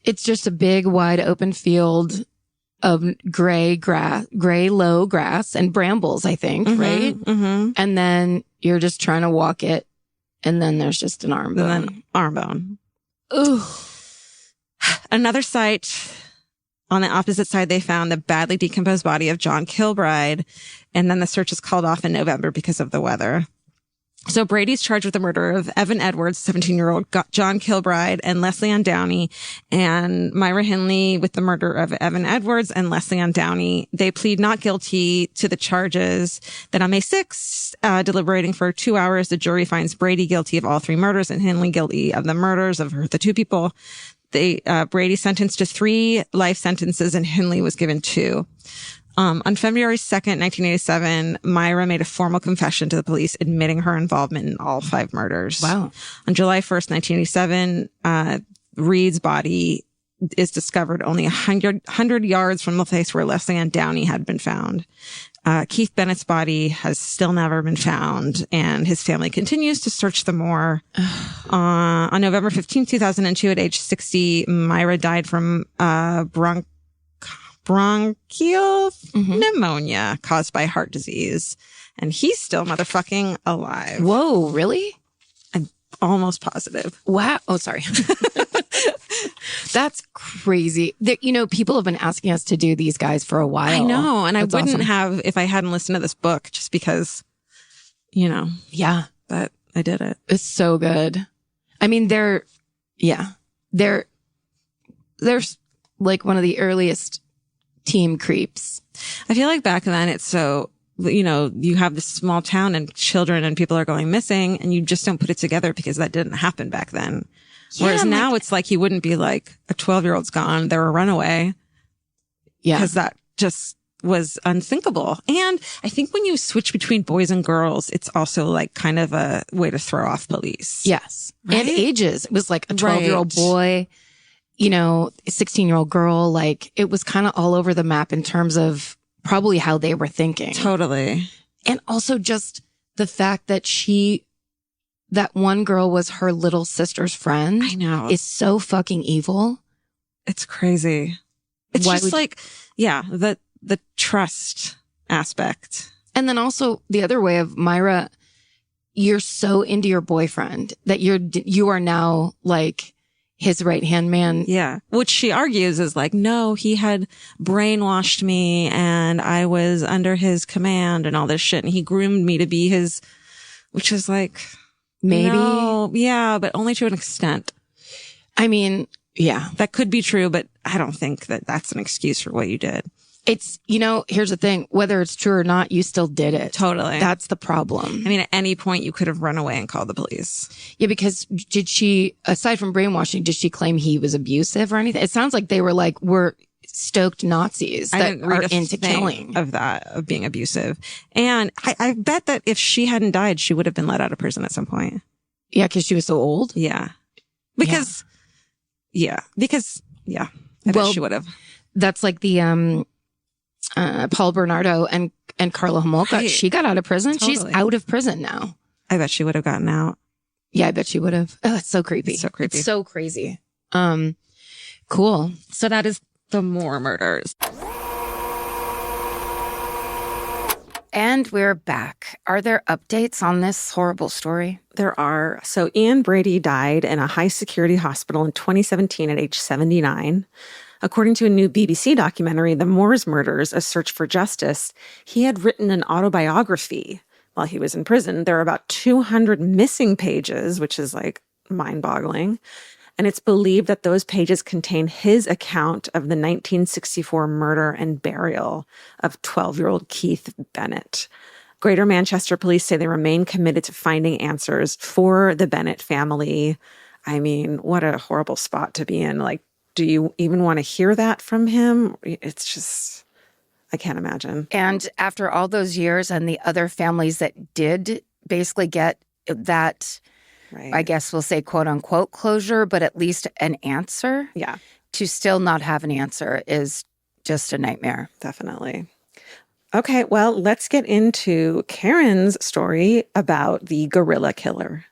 It's just a big, wide open field of gray low grass and brambles, I think, right? Mm-hmm. And then you're just trying to walk it, and then there's just an arm bone. And then arm bone. Ooh. Another site on the opposite side, they found the badly decomposed body of John Kilbride, and then the search is called off in November because of the weather. So Brady's charged with the murder of Evan Edwards, 17-year-old, John Kilbride, and Leslie Ann Downey, and Myra Hindley with the murder of Evan Edwards and Leslie Ann Downey. They plead not guilty to the charges. Then on May 6th, deliberating for 2 hours, the jury finds Brady guilty of all 3 murders and Hindley guilty of the murders of the 2 people. Brady sentenced to 3 life sentences and Hindley was given 2. On February 2nd, 1987, Myra made a formal confession to the police admitting her involvement in all 5 murders. Wow. On July 1st, 1987, Reed's body is discovered only 100 yards from the place where Leslie Ann Downey had been found. Keith Bennett's body has still never been found, and his family continues to search the moor. On November 15, 2002, at age 60, Myra died from bronchial pneumonia caused by heart disease. And he's still motherfucking alive. Whoa, really? I'm almost positive. Wow. Oh, sorry. That's crazy. People have been asking us to do these guys for a while. I know. And That's I wouldn't awesome. have if I hadn't listened to this book, just because, Yeah. but I did it. It's so good. I mean, they're like one of the earliest team creeps. I feel like back then it's so, you have this small town and children and people are going missing and you just don't put it together because that didn't happen back then. Yeah, Whereas now it's like you wouldn't be like a 12-year-old's gone, they're a runaway. Yeah. Because that just was unthinkable. And I think when you switch between boys and girls, it's also like kind of a way to throw off police. Yes. Right? And ages. It was like a 12-year-old boy, a 16-year-old girl. Like it was kind of all over the map in terms of probably how they were thinking. Totally. And also just the fact that that one girl was her little sister's friend. I know. Is so fucking evil. It's crazy. It's Why just would- like, the trust aspect. And then also the other way of Myra, you're so into your boyfriend that you are now like his right-hand man. Yeah. Which she argues is like, no, he had brainwashed me and I was under his command and all this shit. And he groomed me to be his, which is like, Maybe. no, yeah, but only to an extent. I mean, yeah. That could be true, but I don't think that that's an excuse for what you did. It's, here's the thing, whether it's true or not, you still did it. Totally. That's the problem. I mean, at any point you could have run away and called the police. Yeah, because did she, aside from brainwashing, did she claim he was abusive or anything? It sounds like they were we're stoked Nazis that are into killing. Of being abusive. And I bet that if she hadn't died, she would have been let out of prison at some point. Yeah, because she was so old? Yeah. Because I bet she would have. That's like the Paul Bernardo and Carla Homolka. Right. She got out of prison. Totally. She's out of prison now. I bet she would have gotten out. Yeah, I bet she would have. Oh, it's so creepy. It's so creepy. It's so crazy. Cool. So that is the Moore murders. And we're back. Are there updates on this horrible story? There are. So Ian Brady died in a high-security hospital in 2017 at age 79. According to a new BBC documentary, The Moores Murders, A Search for Justice, he had written an autobiography while he was in prison. There are about 200 missing pages, which is mind-boggling. And it's believed that those pages contain his account of the 1964 murder and burial of 12-year-old Keith Bennett. Greater Manchester police say they remain committed to finding answers for the Bennett family. I mean, what a horrible spot to be in. Do you even want to hear that from him? It's just, I can't imagine. And after all those years and the other families that did basically get that, right, I guess we'll say quote unquote closure, but at least an answer. Yeah. To still not have an answer is just a nightmare. Definitely. Okay, well, let's get into Karen's story about the gorilla killer.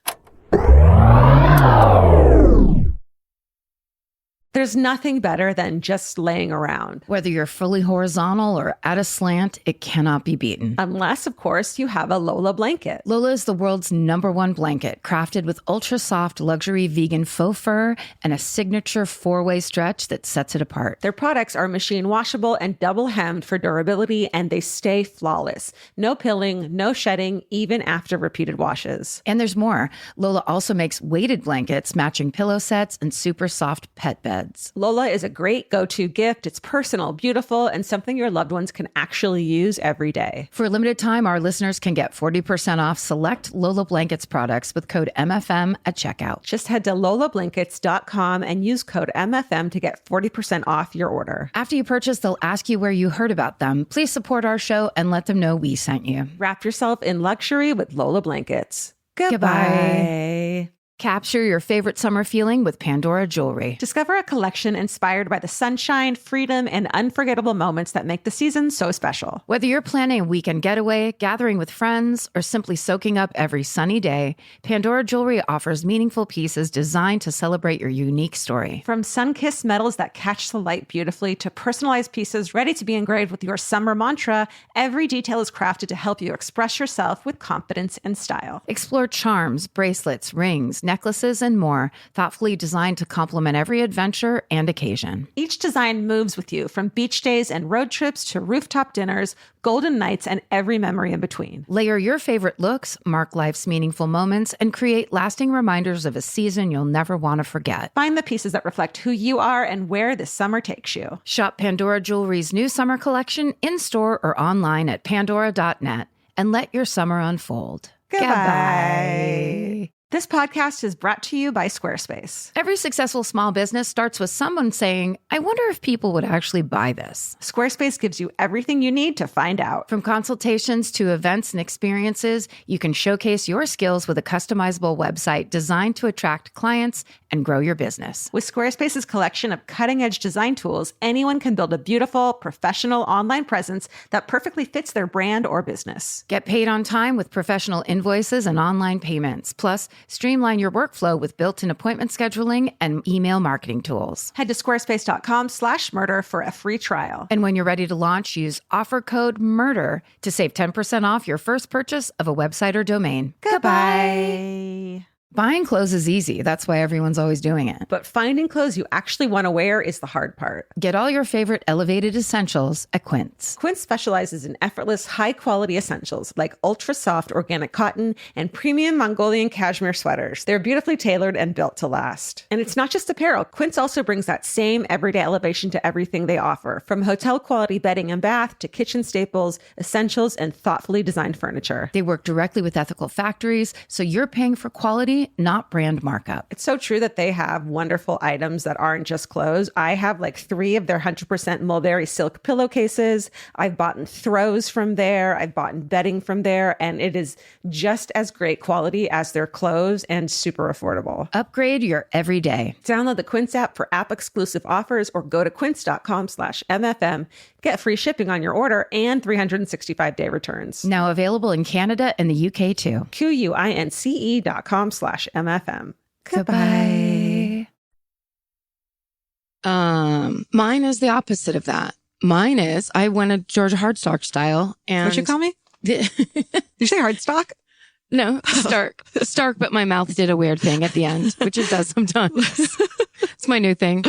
There's nothing better than just laying around. Whether you're fully horizontal or at a slant, it cannot be beaten. Unless, of course, you have a Lola blanket. Lola is the world's #1 blanket, crafted with ultra-soft luxury vegan faux fur and a signature 4-way stretch that sets it apart. Their products are machine washable and double hemmed for durability, and they stay flawless. No pilling, no shedding, even after repeated washes. And there's more. Lola also makes weighted blankets, matching pillow sets, and super soft pet beds. Lola is a great go-to gift. It's personal, beautiful, and something your loved ones can actually use every day. For a limited time, our listeners can get 40% off select Lola Blankets products with code MFM at checkout. Just head to lolablankets.com and use code MFM to get 40% off your order. After you purchase, they'll ask you where you heard about them. Please support our show and let them know we sent you. Wrap yourself in luxury with Lola Blankets. Goodbye. Capture your favorite summer feeling with Pandora Jewelry. Discover a collection inspired by the sunshine, freedom, and unforgettable moments that make the season so special. Whether you're planning a weekend getaway, gathering with friends, or simply soaking up every sunny day, Pandora Jewelry offers meaningful pieces designed to celebrate your unique story. From sun-kissed metals that catch the light beautifully to personalized pieces ready to be engraved with your summer mantra, every detail is crafted to help you express yourself with confidence and style. Explore charms, bracelets, rings, necklaces, and more, thoughtfully designed to complement every adventure and occasion. Each design moves with you, from beach days and road trips to rooftop dinners, golden nights, and every memory in between. Layer your favorite looks, mark life's meaningful moments, and create lasting reminders of a season you'll never want to forget. Find the pieces that reflect who you are and where this summer takes you. Shop Pandora Jewelry's new summer collection in-store or online at pandora.net and let your summer unfold. Goodbye. This podcast is brought to you by Squarespace. Every successful small business starts with someone saying, I wonder if people would actually buy this. Squarespace gives you everything you need to find out. From consultations to events and experiences, you can showcase your skills with a customizable website designed to attract clients and grow your business. With Squarespace's collection of cutting-edge design tools, anyone can build a beautiful, professional online presence that perfectly fits their brand or business. Get paid on time with professional invoices and online payments. Plus, streamline your workflow with built-in appointment scheduling and email marketing tools. Head to squarespace.com/murder for a free trial. And when you're ready to launch, use offer code MURDER to save 10% off your first purchase of a website or domain. Goodbye. Buying clothes is easy. That's why everyone's always doing it. But finding clothes you actually want to wear is the hard part. Get all your favorite elevated essentials at Quince. Quince specializes in effortless, high-quality essentials like ultra-soft organic cotton and premium Mongolian cashmere sweaters. They're beautifully tailored and built to last. And it's not just apparel. Quince also brings that same everyday elevation to everything they offer, from hotel-quality bedding and bath to kitchen staples, essentials, and thoughtfully designed furniture. They work directly with ethical factories, so you're paying for quality, not brand markup. It's so true that they have wonderful items that aren't just clothes. I have like 3 of their 100% mulberry silk pillowcases. I've bought throws from there. I've bought bedding from there. And it is just as great quality as their clothes and super affordable. Upgrade your everyday. Download the Quince app for app-exclusive offers or go to quince.com/MFM. Get free shipping on your order and 365-day returns. Now available in Canada and the UK too. QUINCE.com/MFM. Goodbye. Mine is the opposite of that. Mine is I went a Georgia Hardstark style. And What'd you call me? Did you say Hardstark? No, Stark, but my mouth did a weird thing at the end, which it does sometimes. It's my new thing.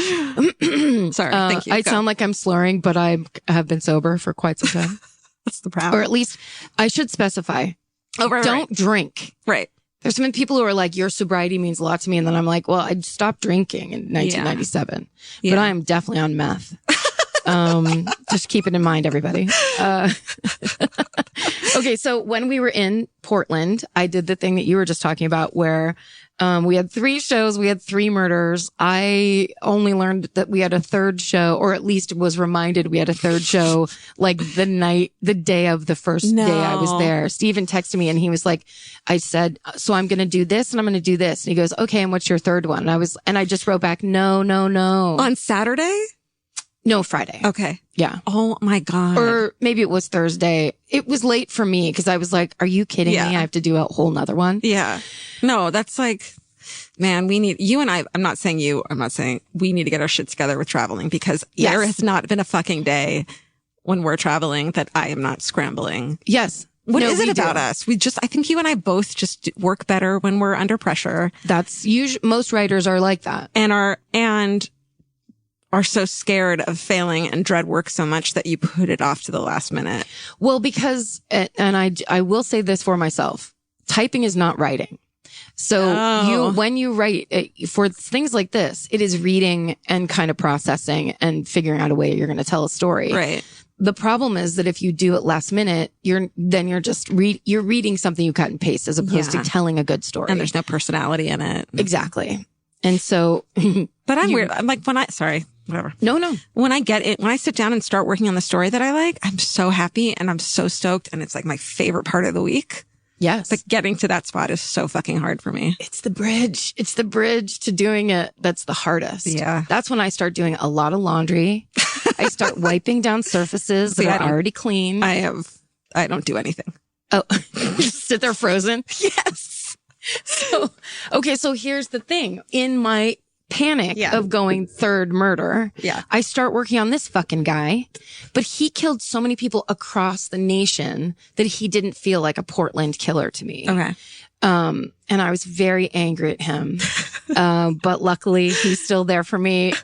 Sorry, thank you. I sound like I'm slurring, but I have been sober for quite some time. That's the problem. Or at least I should specify. Oh, right, Don't drink. Right. There's some people who are like, your sobriety means a lot to me. And then I'm like, well, I stopped drinking in 1997, but I am definitely on meth. Just keep it in mind, everybody. Okay. So when we were in Portland, I did the thing that you were just talking about where, we had 3 shows. We had 3 murders. I only learned that we had a third show, or at least was reminded we had a third show, like the day of the first day I was there. Steven texted me and he was like, I said, so I'm going to do this and I'm going to do this. And he goes, okay. And what's your third one? And I just wrote back, no. On Saturday? No, Friday. Okay. Yeah. Oh my God. Or maybe it was Thursday. It was late for me because I was like, are you kidding me? I have to do a whole nother one. Yeah. No, that's like, man, we need, you and I, I'm not saying we need to get our shit together with traveling because there has not been a fucking day when we're traveling that I am not scrambling. Yes. What is it about us? I think you and I both just work better when we're under pressure. That's usually, most writers are like that. And are so scared of failing and dread work so much that you put it off to the last minute. Well, because, and I will say this for myself, typing is not writing. So when you write for things like this, it is reading and kind of processing and figuring out a way you're going to tell a story. Right. The problem is that if you do it last minute, you're just reading something you cut and paste as opposed to telling a good story. And there's no personality in it. Exactly. And so, but I'm weird. I'm like, whatever. No. When I sit down and start working on the story that I like, I'm so happy and I'm so stoked. And it's like my favorite part of the week. Yes. But getting to that spot is so fucking hard for me. It's the bridge. It's the bridge to doing it. That's the hardest. Yeah. That's when I start doing a lot of laundry. I start wiping down surfaces that are already clean. I don't do anything. Oh, just sit there frozen. Yes. So here's the thing. In my panic of going third murder, I start working on this fucking guy, but he killed so many people across the nation that he didn't feel like a Portland killer to me. Okay. And I was very angry at him. But luckily he's still there for me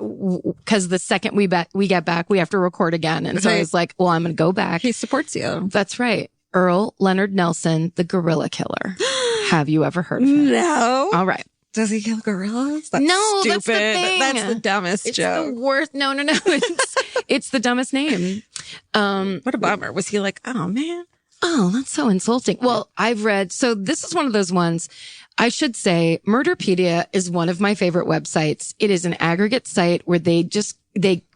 because the second we get back, we have to record again. And so I was like, well, I'm going to go back. He supports you. That's right. Earl Leonard Nelson, the gorilla killer. Have you ever heard of him? No. All right. Does he kill gorillas? That's no, stupid. That's the thing. That's the dumbest joke. It's the worst. No. It's the dumbest name. What a bummer. Was he like, oh man? Oh, that's so insulting. Well, I've read, so this is one of those ones. I should say Murderpedia is one of my favorite websites. It is an aggregate site where they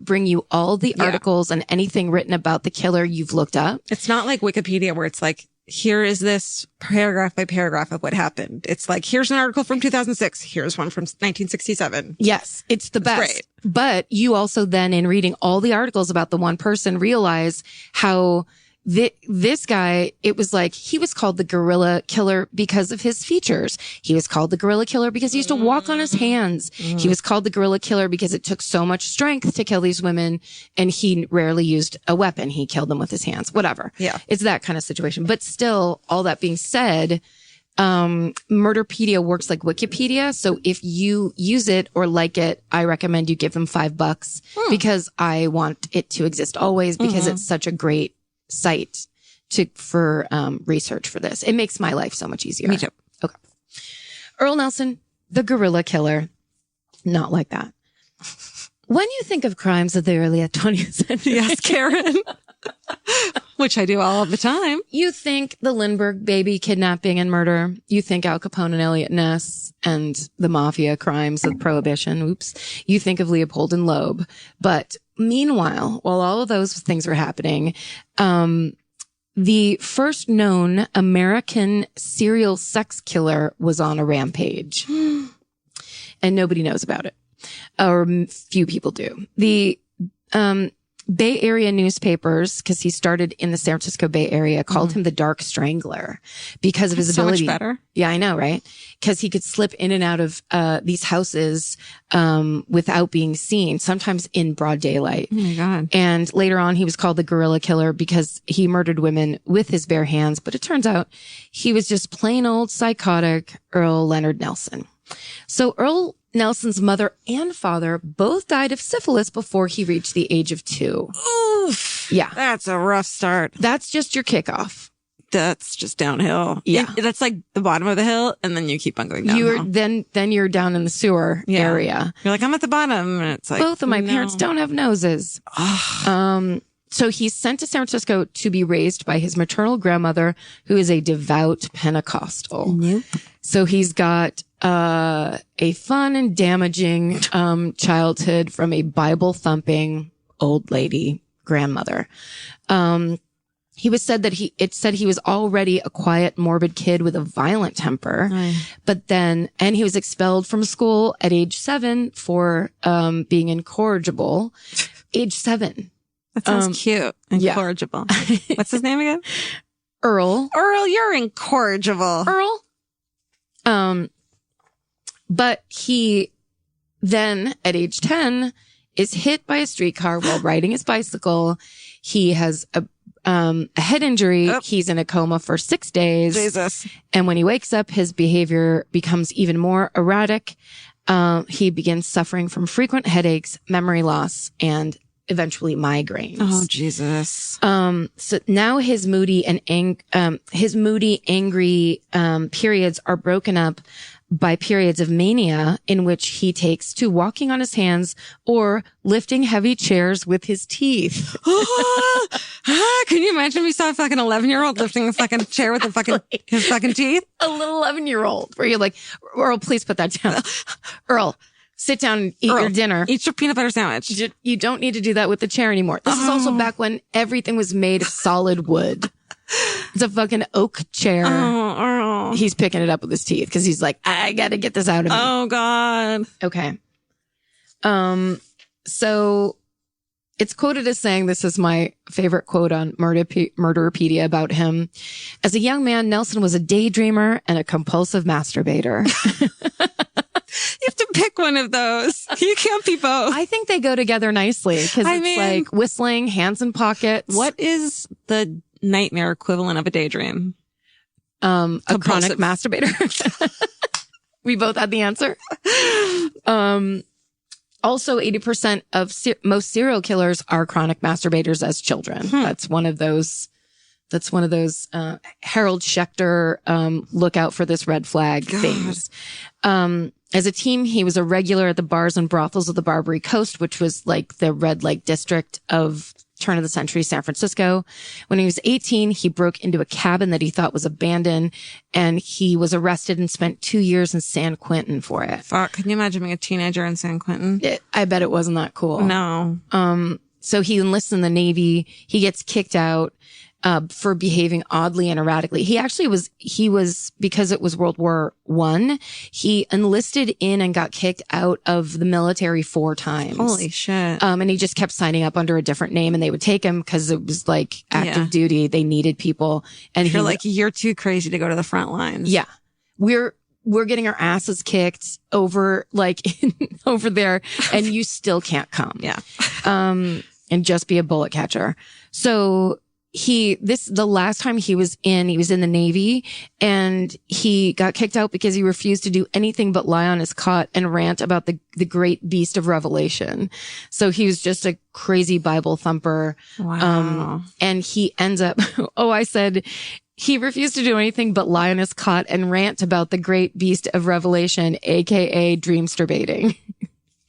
bring you all the articles and anything written about the killer you've looked up. It's not like Wikipedia where it's like, here is this paragraph by paragraph of what happened. It's like, here's an article from 2006. Here's one from 1967. Yes, it's the best. Great. But you also then, in reading all the articles about the one person, realize how this guy, it was like, he was called the gorilla killer because of his features. He was called the gorilla killer because he used to walk on his hands. He was called the gorilla killer because it took so much strength to kill these women and he rarely used a weapon. He killed them with his hands, whatever. Yeah. It's that kind of situation. But still, all that being said, Murderpedia works like Wikipedia. So if you use it or like it, I recommend you give them $5 because I want it to exist always because it's such a great site for research for this. It makes my life so much easier. Me too. Okay. Earl Nelson, the gorilla killer. Not like that. When you think of crimes of the early 20th century. Yes, Karen. Which I do all of the time. You think the Lindbergh baby kidnapping and murder. You think Al Capone and Elliot Ness and the mafia crimes of Prohibition. Oops. You think of Leopold and Loeb. But meanwhile, while all of those things were happening, the first known American serial sex killer was on a rampage. And nobody knows about it. Or few people do. The Bay Area newspapers, because he started in the San Francisco Bay Area, called him the Dark Strangler because of his ability. So much better. Yeah, I know, right? Because he could slip in and out of these houses without being seen, sometimes in broad daylight. Oh my God. And later on, he was called the Gorilla Killer because he murdered women with his bare hands. But it turns out he was just plain old psychotic Earl Leonard Nelson. So Earl Nelson's mother and father both died of syphilis before he reached the age of 2. Oof. Yeah. That's a rough start. That's just your kickoff. That's just downhill. Yeah. That's like the bottom of the hill, and then you keep on going downhill. Then you're down in the sewer area. You're like, I'm at the bottom. And it's like, both of my parents don't have noses. So he's sent to San Francisco to be raised by his maternal grandmother, who is a devout Pentecostal. Nope. So he's got a fun and damaging childhood from a Bible-thumping old lady grandmother. It said he was already a quiet, morbid kid with a violent temper, but then he was expelled from school at age 7 for being incorrigible. Age 7. That sounds cute. Incorrigible. Yeah. What's his name again? Earl. Earl, you're incorrigible. Earl. But he then, at age 10, is hit by a streetcar while riding his bicycle. He has a head injury. Oh. He's in a coma for 6 days. Jesus. And when he wakes up, his behavior becomes even more erratic. He begins suffering from frequent headaches, memory loss, and eventually migraines. Oh, Jesus. So now his moody and angry periods are broken up by periods of mania in which he takes to walking on his hands or lifting heavy chairs with his teeth. Can you imagine if we saw a fucking 11-year-old lifting a fucking chair with his fucking teeth? A little 11-year-old where you're like, Earl, please put that down. Earl, sit down and eat your dinner. Eat your peanut butter sandwich. You don't need to do that with the chair anymore. This is also back when everything was made of solid wood. It's a fucking oak chair. Oh, Earl. He's picking it up with his teeth because he's like, I got to get this out of me. Oh, God. Okay. So it's quoted as saying, this is my favorite quote on Murderpedia about him. As a young man, Nelson was a daydreamer and a compulsive masturbator. You have to pick one of those. You can't be both. I think they go together nicely because it's like whistling, hands in pockets. What is the nightmare equivalent of a daydream? A chronic masturbator. We both had the answer. Also, 80% of most serial killers are chronic masturbators as children. That's one of those Harold Schechter, look out for this red flag things. As a teen, he was a regular at the bars and brothels of the Barbary Coast, which was like the red light district of turn of the century San Francisco. When he was 18, he broke into a cabin that he thought was abandoned, and he was arrested and spent 2 years in San Quentin for it. Fuck, can you imagine being a teenager in San Quentin? I bet it wasn't that cool. No. So he enlists in the Navy. He gets kicked out for behaving oddly and erratically. He was because it was World War I, he enlisted in and got kicked out of the military 4 times. Holy shit. And he just kept signing up under a different name, and they would take him because it was like active duty. They needed people. And you're like, you're too crazy to go to the front lines. Yeah. We're getting our asses kicked over there, and you still can't come. Yeah. And just be a bullet catcher. So the last time he was in the Navy, and he got kicked out because he refused to do anything but lie on his cot and rant about the great beast of Revelation. So he was just a crazy Bible thumper. Wow. And he ends up, I said, he refused to do anything but lie on his cot and rant about the great beast of Revelation, aka dreamsterbating.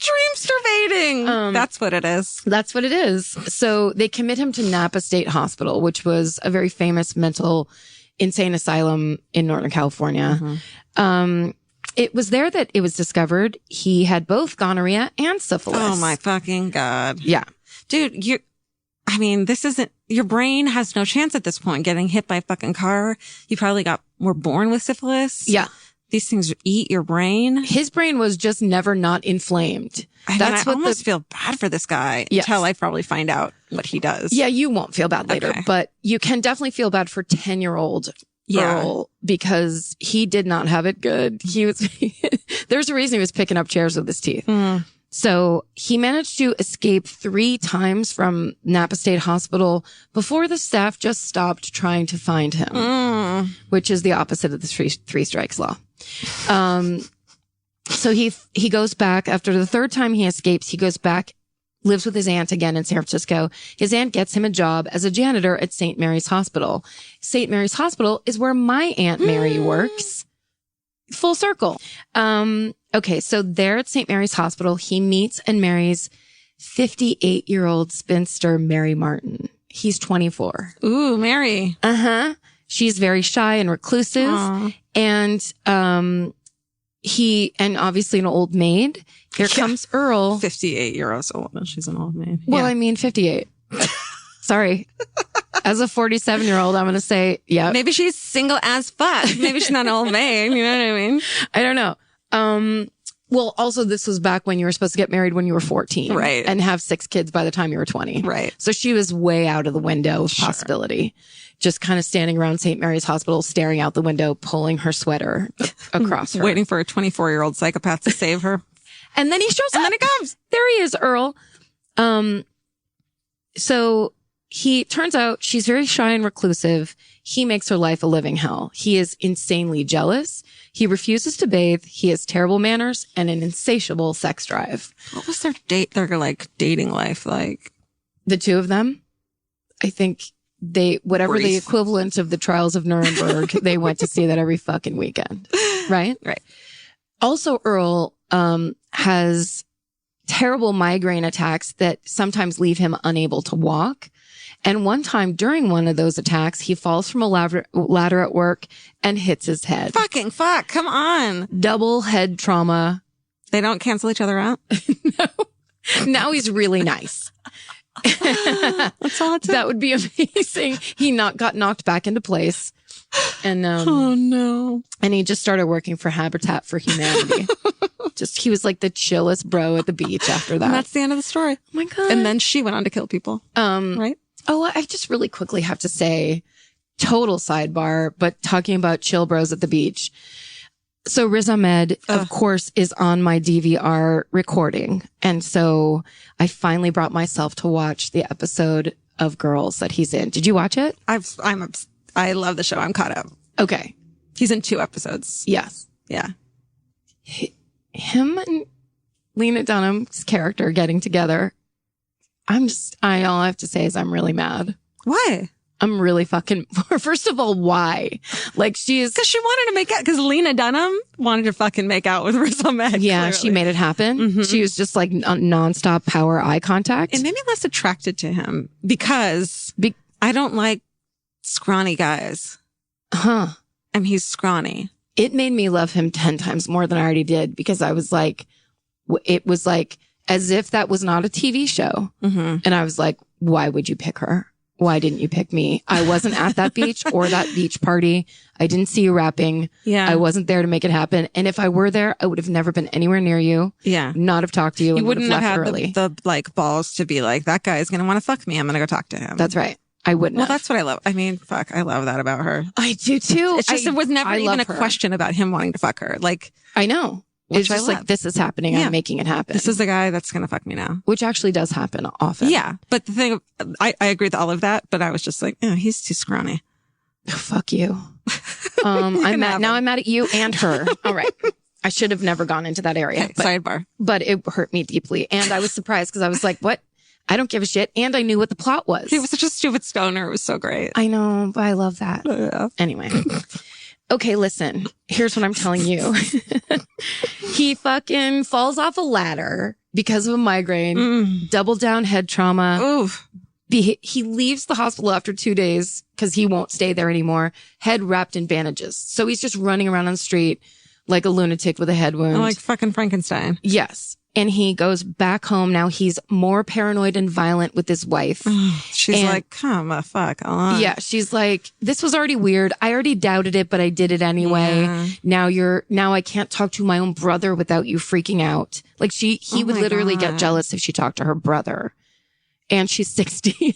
Dreamsterbating. That's what it is. That's what it is. So they commit him to Napa State Hospital, which was a very famous mental insane asylum in Northern California. It was there that it was discovered he had both gonorrhea and syphilis. Oh my fucking God. Yeah. Dude, your brain has no chance at this point getting hit by a fucking car. You probably were born with syphilis. Yeah. These things eat your brain. His brain was just never not inflamed. I almost feel bad for this guy until I probably find out what he does. Yeah, you won't feel bad later, but you can definitely feel bad for 10-year-old Earl because he did not have it good. There's a reason he was picking up chairs with his teeth. So he managed to escape 3 times from Napa State Hospital before the staff just stopped trying to find him, which is the opposite of the three strikes law. So he goes back after the 3rd time he escapes. He goes back, lives with his aunt again in San Francisco. His aunt gets him a job as a janitor at St. Mary's Hospital. St. Mary's Hospital is where my Aunt Mary works. Full circle. Okay. So there at St. Mary's Hospital, he meets and marries 58-year-old spinster Mary Martin. He's 24. Ooh, Mary. She's very shy and reclusive. Aww. And, and obviously an old maid. Here comes Earl. 58-year-old old, and she's an old maid. Well, I mean, 58. Sorry. As a 47-year-old, I'm going to say, yeah. Maybe she's single as fuck. Maybe she's not an old maid. You know what I mean? I don't know. Well, also this was back when you were supposed to get married when you were 14. Right. And have 6 kids by the time you were 20. Right. So she was way out of the window of possibility. Just kind of standing around St. Mary's Hospital, staring out the window, pulling her sweater across her. Waiting for a 24-year-old psychopath to save her. And then he shows up. And then it comes. There he is, Earl. So he turns out she's very shy and reclusive. He makes her life a living hell. He is insanely jealous. He refuses to bathe. He has terrible manners and an insatiable sex drive. What was their dating life like? The two of them, I think whatever the equivalent of the trials of Nuremberg, they went to see that every fucking weekend. Right? Right. Also, Earl, has terrible migraine attacks that sometimes leave him unable to walk. And one time during one of those attacks, he falls from a ladder at work and hits his head. Fucking fuck. Come on. Double head trauma. They don't cancel each other out? No. Now he's really nice. That's all it took. That would be amazing. He got knocked back into place. And, oh no. And he just started working for Habitat for Humanity. He was like the chillest bro at the beach after that. And that's the end of the story. Oh my God. And then she went on to kill people. Right? Oh, I just really quickly have to say, total sidebar, but talking about chill bros at the beach. So Riz Ahmed, of course, is on my DVR recording. And so I finally brought myself to watch the episode of Girls that he's in. Did you watch it? I love the show. I'm caught up. Okay. He's in 2 episodes. Yes. Yeah. Him and Lena Dunham's character getting together. All I have to say is I'm really mad. Why? I'm really fucking, first of all, why? Like because she wanted to make out, because Lena Dunham wanted to fucking make out with Riz Ahmed. Yeah, clearly. She made it happen. Mm-hmm. She was just like nonstop power eye contact. It made me less attracted to him because I don't like scrawny guys. And he's scrawny. It made me love him 10 times more than I already did because I was like, it was like as if that was not a TV show. Mm-hmm. And I was like, why would you pick her? Why didn't you pick me? I wasn't at that beach or that beach party. I didn't see you rapping. Yeah. I wasn't there to make it happen. And if I were there, I would have never been anywhere near you. Yeah. Not have talked to you. You wouldn't have had early. the balls to be like, that guy's going to want to fuck me. I'm going to go talk to him. That's right. I wouldn't. Well, that's what I love. I mean, fuck, I love that about her. I do too. It's just, it was never even a question about him wanting to fuck her. Like, I know. It's just like, this is happening. I'm making it happen. This is the guy that's going to fuck me now. Which actually does happen often. Yeah. But the thing, I agree with all of that, but I was just like, oh, he's too scrawny. Fuck you. I'm mad at you and her. All right. I should have never gone into that area. Okay, sidebar. But it hurt me deeply. And I was surprised because I was like, what? I don't give a shit. And I knew what the plot was. He was such a stupid stoner. It was so great. I know, but I love that. Yeah. Anyway. Okay, listen. Here's what I'm telling you. He fucking falls off a ladder because of a migraine, double down head trauma. Oof. He leaves the hospital after 2 days because he won't stay there anymore. Head wrapped in bandages. So he's just running around on the street like a lunatic with a head wound. Like fucking Frankenstein. Yes. And he goes back home. Now he's more paranoid and violent with his wife. She's like, come the fuck on. Yeah. She's like, this was already weird. I already doubted it, but I did it anyway. Yeah. Now I can't talk to my own brother without you freaking out. Like he would literally get jealous if she talked to her brother. And she's 60.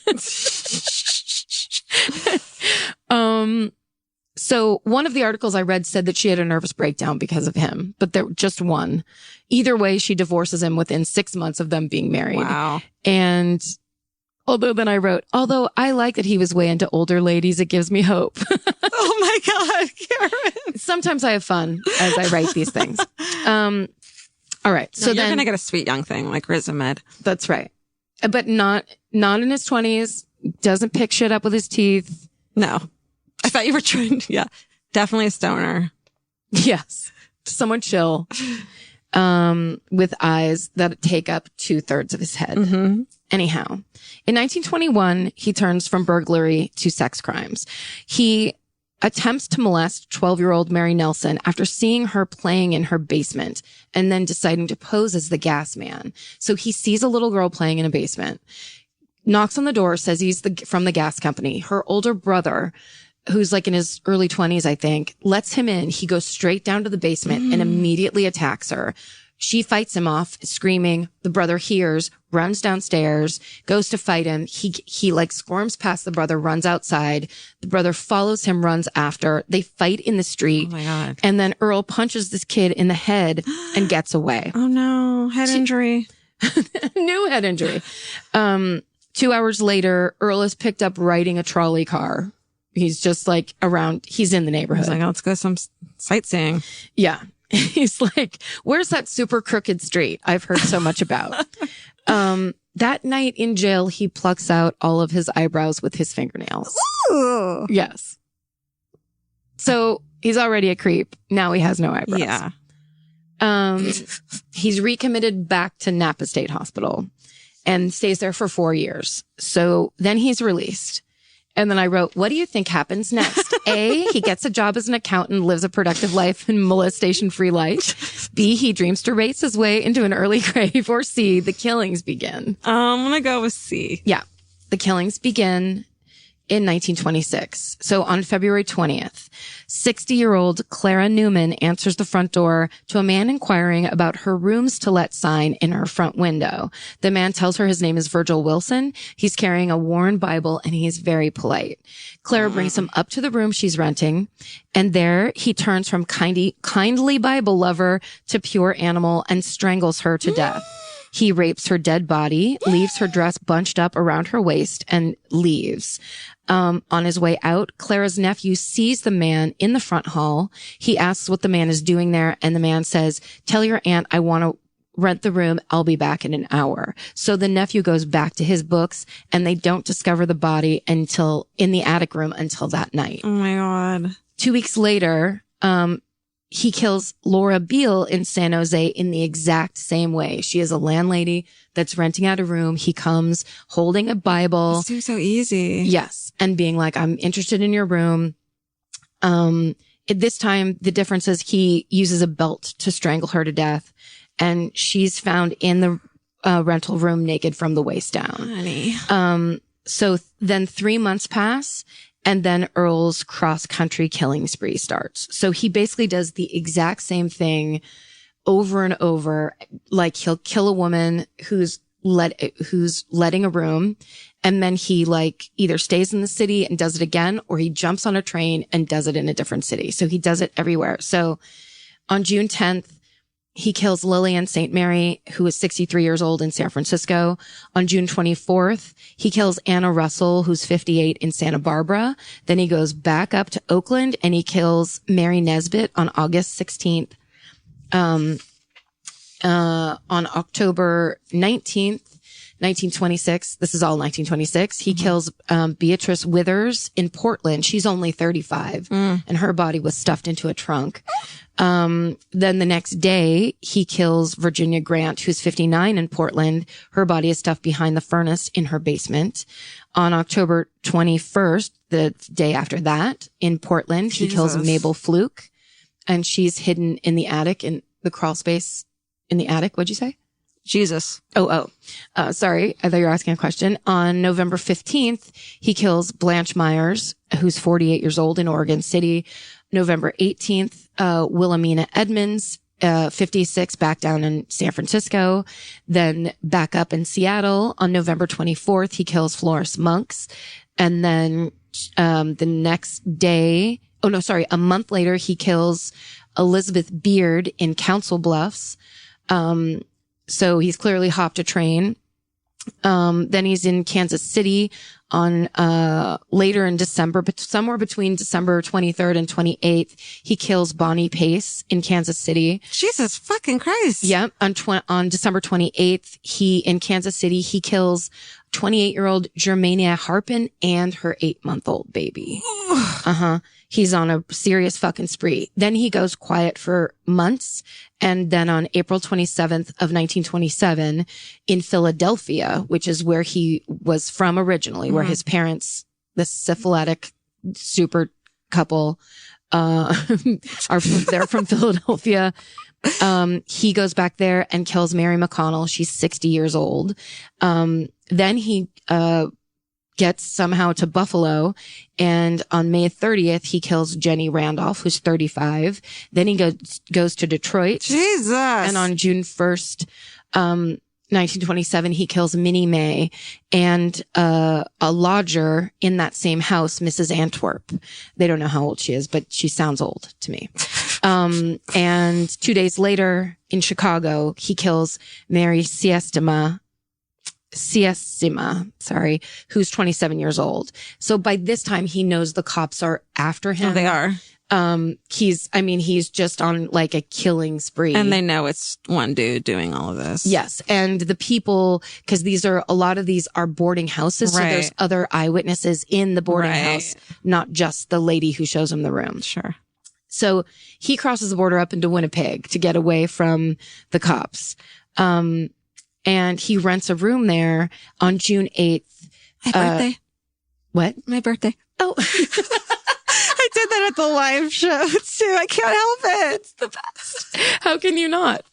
So one of the articles I read said that she had a nervous breakdown because of him, but there just one. Either way, she divorces him within 6 months of them being married. Wow. And although I like that he was way into older ladies, it gives me hope. Oh my God, Karen. Sometimes I have fun as I write these things. All right. So you're going to get a sweet young thing like Riz Ahmed. That's right. But not in his 20s, doesn't pick shit up with his teeth. No. I thought you were trying to, yeah, definitely a stoner. Yes. Someone chill, with eyes that take up 2/3 of his head. Mm-hmm. Anyhow, in 1921, he turns from burglary to sex crimes. He attempts to molest 12-year-old Mary Nelson after seeing her playing in her basement and then deciding to pose as the gas man. So he sees a little girl playing in a basement, knocks on the door, says he's from the gas company. Her older brother, who's like in his early 20s, I think, lets him in. He goes straight down to the basement and immediately attacks her. She fights him off, screaming. The brother hears, runs downstairs, goes to fight him. He like squirms past the brother, runs outside. The brother follows him, runs after. They fight in the street. Oh my God. And then Earl punches this kid in the head and gets away. Oh no. Head injury. New head injury. 2 hours later, Earl is picked up riding a trolley car. He's just like around, he's in the neighborhood. He's like, oh, let's go some sightseeing. Yeah. He's like, where's that super crooked street I've heard so much about? That night in jail, he plucks out all of his eyebrows with his fingernails. Ooh. Yes. So he's already a creep. Now he has no eyebrows. Yeah. He's recommitted back to Napa State Hospital and stays there for 4 years. So then he's released. And then I wrote, what do you think happens next? A, he gets a job as an accountant, lives a productive life and molestation-free life. B, he dreams to race his way into an early grave. Or C, the killings begin. I'm going to go with C. Yeah. The killings begin in 1926. So on February 20th, 60-year-old Clara Newman answers the front door to a man inquiring about her rooms to let sign in her front window. The man tells her his name is Virgil Wilson. He's carrying a worn Bible and he's very polite. Clara brings him up to the room she's renting, and there he turns from kindly Bible lover to pure animal and strangles her to death. He rapes her dead body, leaves her dress bunched up around her waist, and leaves. On his way out, Clara's nephew sees the man in the front hall. He asks what the man is doing there, and the man says, tell your aunt I want to rent the room. I'll be back in an hour. So the nephew goes back to his books, and they don't discover the body until in the attic room until that night. Oh my God. 2 weeks later, he kills Laura Beale in San Jose in the exact same way. She is a landlady that's renting out a room. He comes holding a Bible. It seems so easy. Yes. And being like, I'm interested in your room. At this time, the difference is he uses a belt to strangle her to death. And she's found in the rental room naked from the waist down. Honey. So then 3 months pass. And then Earl's cross-country killing spree starts. So he basically does the exact same thing over and over. Like he'll kill a woman who's letting a room, and then he like either stays in the city and does it again, or he jumps on a train and does it in a different city. So he does it everywhere. So on June 10th, he kills Lillian St. Mary, who is 63 years old in San Francisco. On June 24th, he kills Anna Russell, who's 58 in Santa Barbara. Then he goes back up to Oakland and he kills Mary Nesbitt on August 16th. On October 19th, 1926, this is all 1926, he kills Beatrice Withers in Portland. She's only 35 and her body was stuffed into a trunk. Then the next day, he kills Virginia Grant, who's 59 in Portland. Her body is stuffed behind the furnace in her basement. On October 21st, the day after that, in Portland, he kills Mabel Fluke, and she's hidden in the attic, in the crawl space in the attic. What'd you say? Jesus. Sorry. I thought you were asking a question. On November 15th, he kills Blanche Myers, who's 48 years old in Oregon City. November 18th, Wilhelmina Edmonds, 56, back down in San Francisco. Then back up in Seattle. On November 24th, he kills Florence Monks. And then, the next day, a month later, he kills Elizabeth Beard in Council Bluffs. So he's clearly hopped a train. Then he's in Kansas City on, later in December, but somewhere between December 23rd and 28th, he kills Bonnie Pace in Kansas City. Jesus fucking Christ. Yeah. On December 28th, in Kansas City, he kills 28-year-old Germania Harpin and her 8-month-old baby. He's on a serious fucking spree. Then he goes quiet for months. And then on April 27th of 1927 in Philadelphia, which is where he was from originally, where his parents, the syphilitic super couple, they're from Philadelphia. He goes back there and kills Mary McConnell. She's 60 years old. Then he, gets somehow to Buffalo, and on May 30th, he kills Jenny Randolph, who's 35. Then he goes to Detroit. Jesus. And on June 1st, 1927, he kills Minnie May and a lodger in that same house, Mrs. Antwerp. They don't know how old she is, but she sounds old to me. And 2 days later in Chicago, he kills Mary Siestima, who's 27 years old. So by this time, he knows the cops are after him. Oh, they are. He's just on like a killing spree. And they know it's one dude doing all of this. Yes. And the people, cause a lot of these are boarding houses. So there's other eyewitnesses in the boarding house, not just the lady who shows him the room. Sure. So he crosses the border up into Winnipeg to get away from the cops. And he rents a room there on June 8th. My birthday. What? My birthday. Oh. I did that at the live show too. I can't help it. It's the best. How can you not?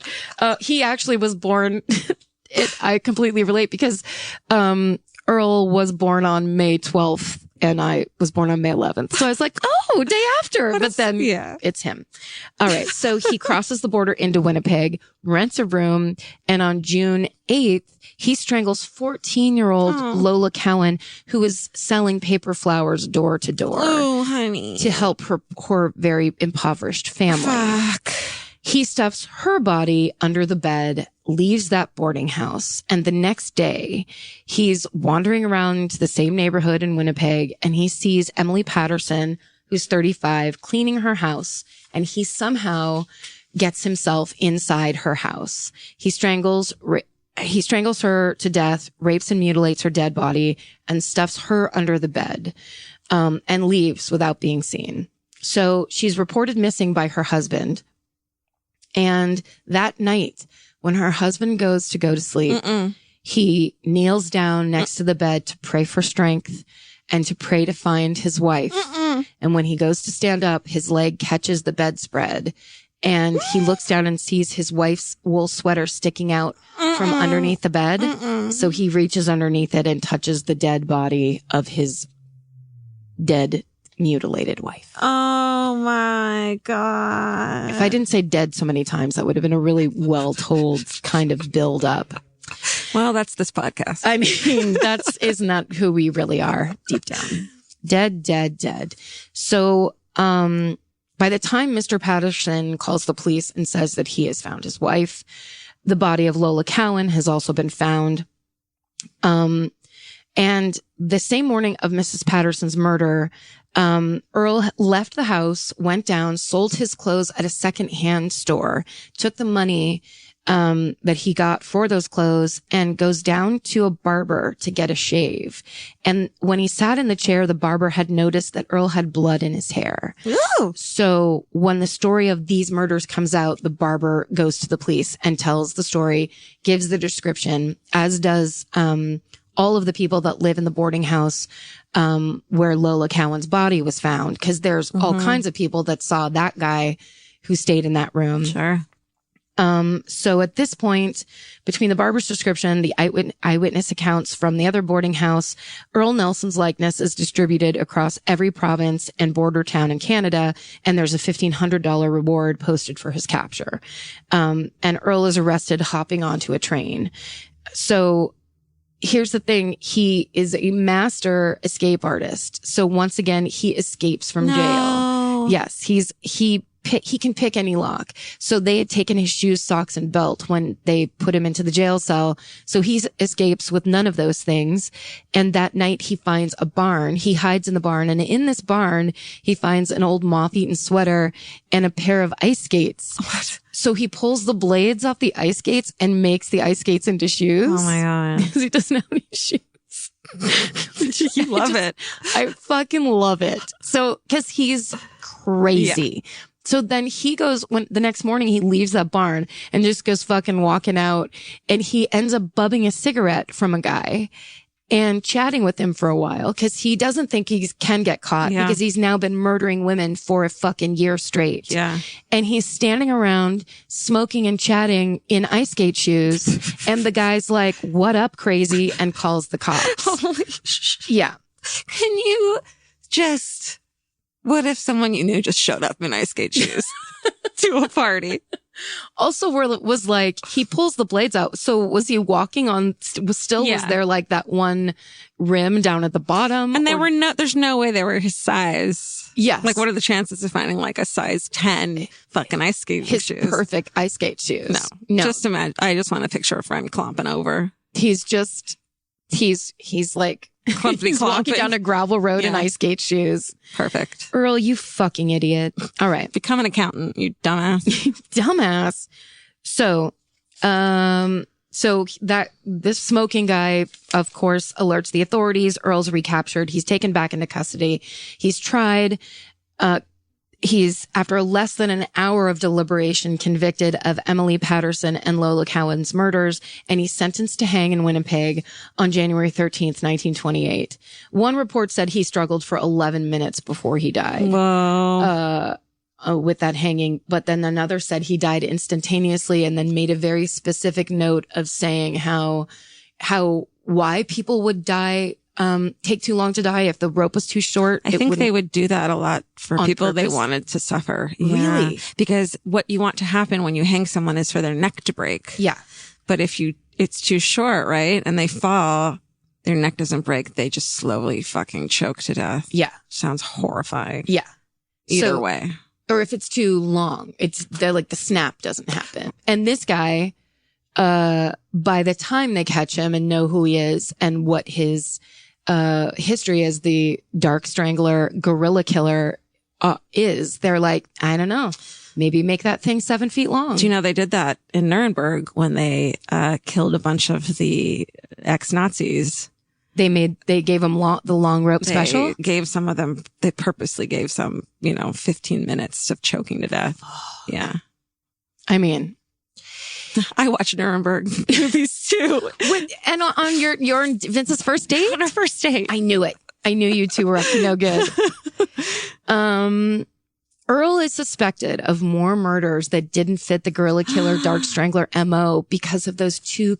He actually was born. I completely relate because Earl was born on May 12th and I was born on May 11th. So I was like, oh, day after. But then it's him. All right. So he crosses the border into Winnipeg, rents a room, and on June 8th, he strangles 14-year-old Lola Cowan, who was selling paper flowers door to door. Oh, honey. To help her very impoverished family. Fuck. He stuffs her body under the bed, leaves that boarding house, and the next day he's wandering around the same neighborhood in Winnipeg and he sees Emily Patterson, who's 35, cleaning her house, and he somehow gets himself inside her house. He strangles her to death, rapes and mutilates her dead body, and stuffs her under the bed, and leaves without being seen. So she's reported missing by her husband. And that night, when her husband goes to sleep, he kneels down next to the bed to pray for strength and to pray to find his wife. And when he goes to stand up, his leg catches the bedspread and he looks down and sees his wife's wool sweater sticking out from underneath the bed. So he reaches underneath it and touches the dead body of his dead, mutilated wife. Oh my God. If I didn't say dead so many times, that would have been a really well told kind of build up. Well, that's this podcast. I mean, isn't that who we really are deep down? Dead. So, by By the time Mr. Patterson calls the police and says that he has found his wife, the body of Lola Cowan has also been found. And the same morning of Mrs. Patterson's murder, Earl left the house, went down, sold his clothes at a secondhand store, took the money that he got for those clothes, and goes down to a barber to get a shave. And when he sat in the chair, the barber had noticed that Earl had blood in his hair. Ooh. So when the story of these murders comes out, the barber goes to the police and tells the story, gives the description, as does all of the people that live in the boarding house where Lola Cowan's body was found, because there's all kinds of people that saw that guy who stayed in that room. Sure. So at this point, between the barber's description, the eyewitness accounts from the other boarding house, Earl Nelson's likeness is distributed across every province and border town in Canada, and there's a $1,500 reward posted for his capture. And Earl is arrested hopping onto a train. So here's the thing. He is a master escape artist. So once again, he escapes from jail. Yes, he can pick any lock. So they had taken his shoes, socks, and belt when they put him into the jail cell. So he escapes with none of those things. And that night he finds a barn. He hides in the barn. And in this barn, he finds an old moth-eaten sweater and a pair of ice skates. What? So he pulls the blades off the ice skates and makes the ice skates into shoes. Oh my God. Because he doesn't have any shoes. You love it. I fucking love it. So, cause he's crazy. Yeah. So then he goes, when the next morning he leaves that barn and just goes fucking walking out, and he ends up bubbing a cigarette from a guy and chatting with him for a while, because he doesn't think he can get caught because he's now been murdering women for a fucking year straight. Yeah. And he's standing around smoking and chatting in ice skate shoes. And the guy's like, "What up, crazy?" and calls the cops. Holy shit. Yeah. Can you just, what if someone you knew just showed up in ice skate shoes to a party? Also, where it was like, he pulls the blades out. So was he walking on, was there like that one rim down at the bottom? And there's no way they were his size. Yes. Like, what are the chances of finding like a size 10 fucking ice skate shoes? His perfect ice skate shoes. No. Just imagine, I just want to picture a friend clomping over. He's like, he's walking down a gravel road in ice skate shoes. Perfect. Earl, you fucking idiot. All right. Become an accountant, you dumbass. Dumbass. So this smoking guy, of course, alerts the authorities. Earl's recaptured. He's taken back into custody. He's tried. He's, after less than an hour of deliberation, convicted of Emily Patterson and Lola Cowan's murders, and he's sentenced to hang in Winnipeg on January 13th, 1928. One report said he struggled for 11 minutes before he died. Whoa. With that hanging. But then another said he died instantaneously, and then made a very specific note of saying why people would die, take too long to die if the rope was too short. I think they would do that a lot for people they wanted to suffer. Really? Yeah. Because what you want to happen when you hang someone is for their neck to break. Yeah. But if it's too short, right? And they fall, their neck doesn't break. They just slowly fucking choke to death. Yeah. Sounds horrifying. Yeah. Either way. Or if it's too long, they're like the snap doesn't happen. And this guy, by the time they catch him and know who he is and what his history as the Dark Strangler gorilla killer is, they're like, I don't know, maybe make that thing 7 feet long. Do you know they did that in Nuremberg when they killed a bunch of the ex-Nazis? They gave them the long rope special? They gave some of them, they purposely gave some, 15 minutes of choking to death. Yeah. I mean, I watch Nuremberg movies too. And on your Vince's first date? On our first date. I knew it. I knew you two were up to no good. Earl is suspected of more murders that didn't fit the gorilla killer Dark Strangler MO because of those two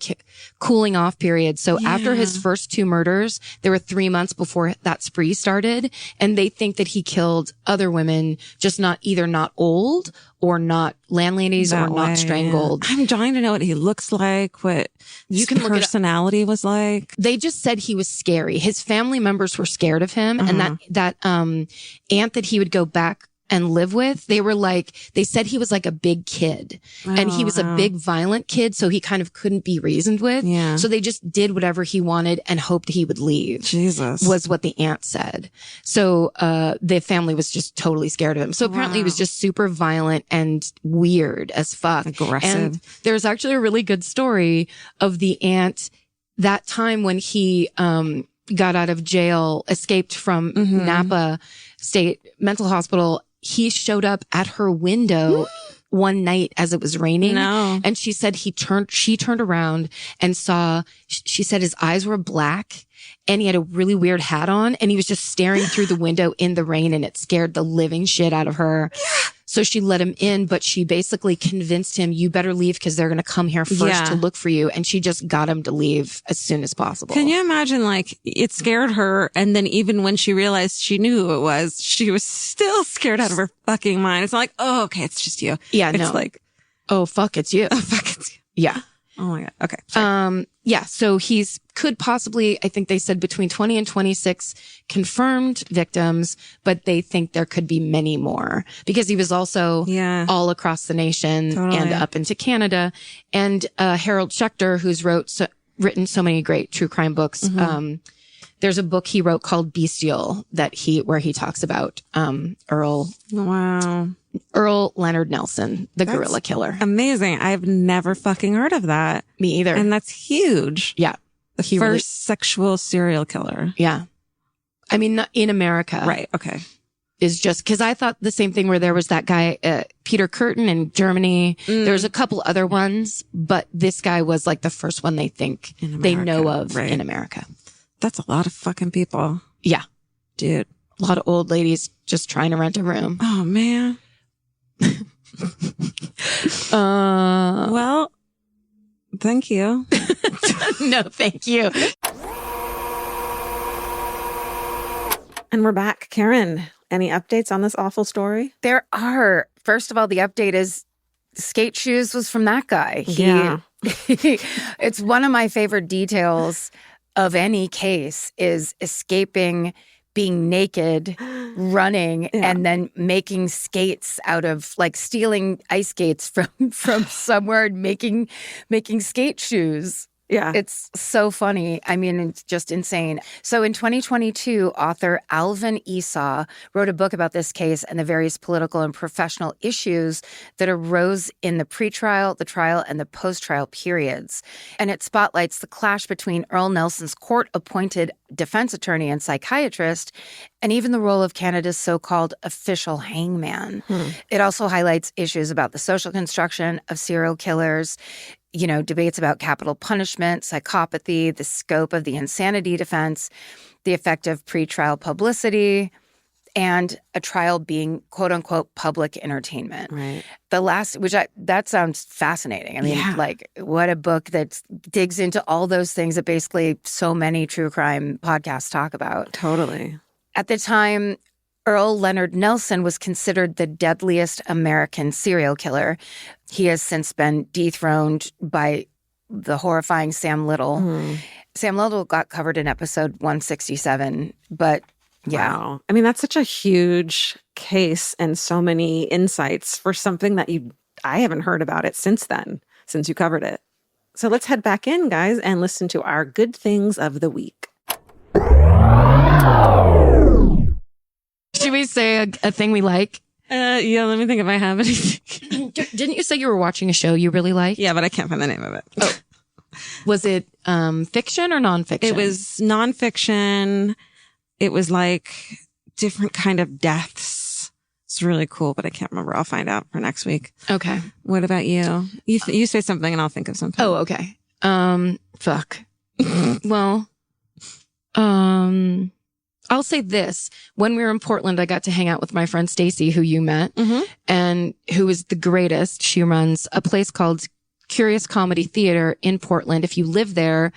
cooling off periods. So after his first two murders, there were 3 months before that spree started, and they think that he killed other women, just either not old or not landladies or not strangled. I'm dying to know what he looks like, what his personality was like. They just said he was scary. His family members were scared of him, and that aunt that he would go back and live with. They said he was like a big kid and he was a big violent kid. So he kind of couldn't be reasoned with. Yeah. So they just did whatever he wanted and hoped he would leave. Jesus. Was what the aunt said. So, the family was just totally scared of him. So apparently he was just super violent and weird as fuck. Aggressive. And there's actually a really good story of the aunt that time when he, got out of jail, escaped from Napa State Mental Hospital. He showed up at her window one night as it was raining. No. And she said she turned around and she said his eyes were black and he had a really weird hat on and he was just staring through the window in the rain and it scared the living shit out of her. So she let him in, but she basically convinced him, you better leave because they're going to come here first to look for you. And she just got him to leave as soon as possible. Can you imagine, like, it scared her, and then even when she realized she knew who it was, she was still scared out of her fucking mind. It's not like, oh, okay, it's just you. Yeah, it's no. like, oh, fuck, it's you. oh, fuck, it's you. Yeah. Oh my God. Okay. Sorry. Yeah. So he's could possibly, I think they said between 20 and 26 confirmed victims, but they think there could be many more because he was also all across the nation and up into Canada. And, Harold Schechter, who's written so many great true crime books. There's a book he wrote called Bestial where he talks about, Earl Leonard Nelson, the gorilla killer. Amazing. I've never fucking heard of that. Me either. And that's huge. Yeah. The first sexual serial killer. Yeah. I mean, not in America. Right. Okay. Is just because I thought the same thing where there was that guy, Peter Curtin in Germany. There's a couple other ones, but this guy was like the first one they know of in America. That's a lot of fucking people. Yeah. Dude. A lot of old ladies just trying to rent a room. Oh, man. Well, thank you. No, thank you. And we're back. Karen, any updates on this awful story? There are. First of all, the update is skate shoes was from that guy. It's one of my favorite details of any case is escaping, being naked, running, and then making skates out of, like, stealing ice skates from somewhere and making skate shoes. Yeah. It's so funny. I mean, it's just insane. So in 2022, author Alvin Esau wrote a book about this case and the various political and professional issues that arose in the pretrial, the trial, and the post-trial periods. And it spotlights the clash between Earl Nelson's court-appointed defense attorney and psychiatrist, and even the role of Canada's so-called official hangman. It also highlights issues about the social construction of serial killers, debates about capital punishment, psychopathy, the scope of the insanity defense, the effect of pretrial publicity, and a trial being, quote unquote, public entertainment. Right. The last, that sounds fascinating. I mean, like, what a book that digs into all those things that basically so many true crime podcasts talk about. Totally. At the time, Earl Leonard Nelson was considered the deadliest American serial killer. He has since been dethroned by the horrifying Sam Little. Sam Little got covered in episode 167, but yeah. Wow. I mean, that's such a huge case and so many insights for something that I haven't heard about it since you covered it. So let's head back in, guys, and listen to our good things of the week. Should we say a thing we like? Yeah, let me think if I have anything. Didn't you say you were watching a show you really liked? Yeah, but I can't find the name of it. Oh. Was it fiction or nonfiction? It was nonfiction. It was like different kind of deaths. It's really cool, but I can't remember. I'll find out for next week. Okay. What about you? You say something and I'll think of something. Oh, okay. Fuck. Well, I'll say this. When we were in Portland, I got to hang out with my friend Stacy, who you met, and who is the greatest. She runs a place called Curious Comedy Theater in Portland. If you live there,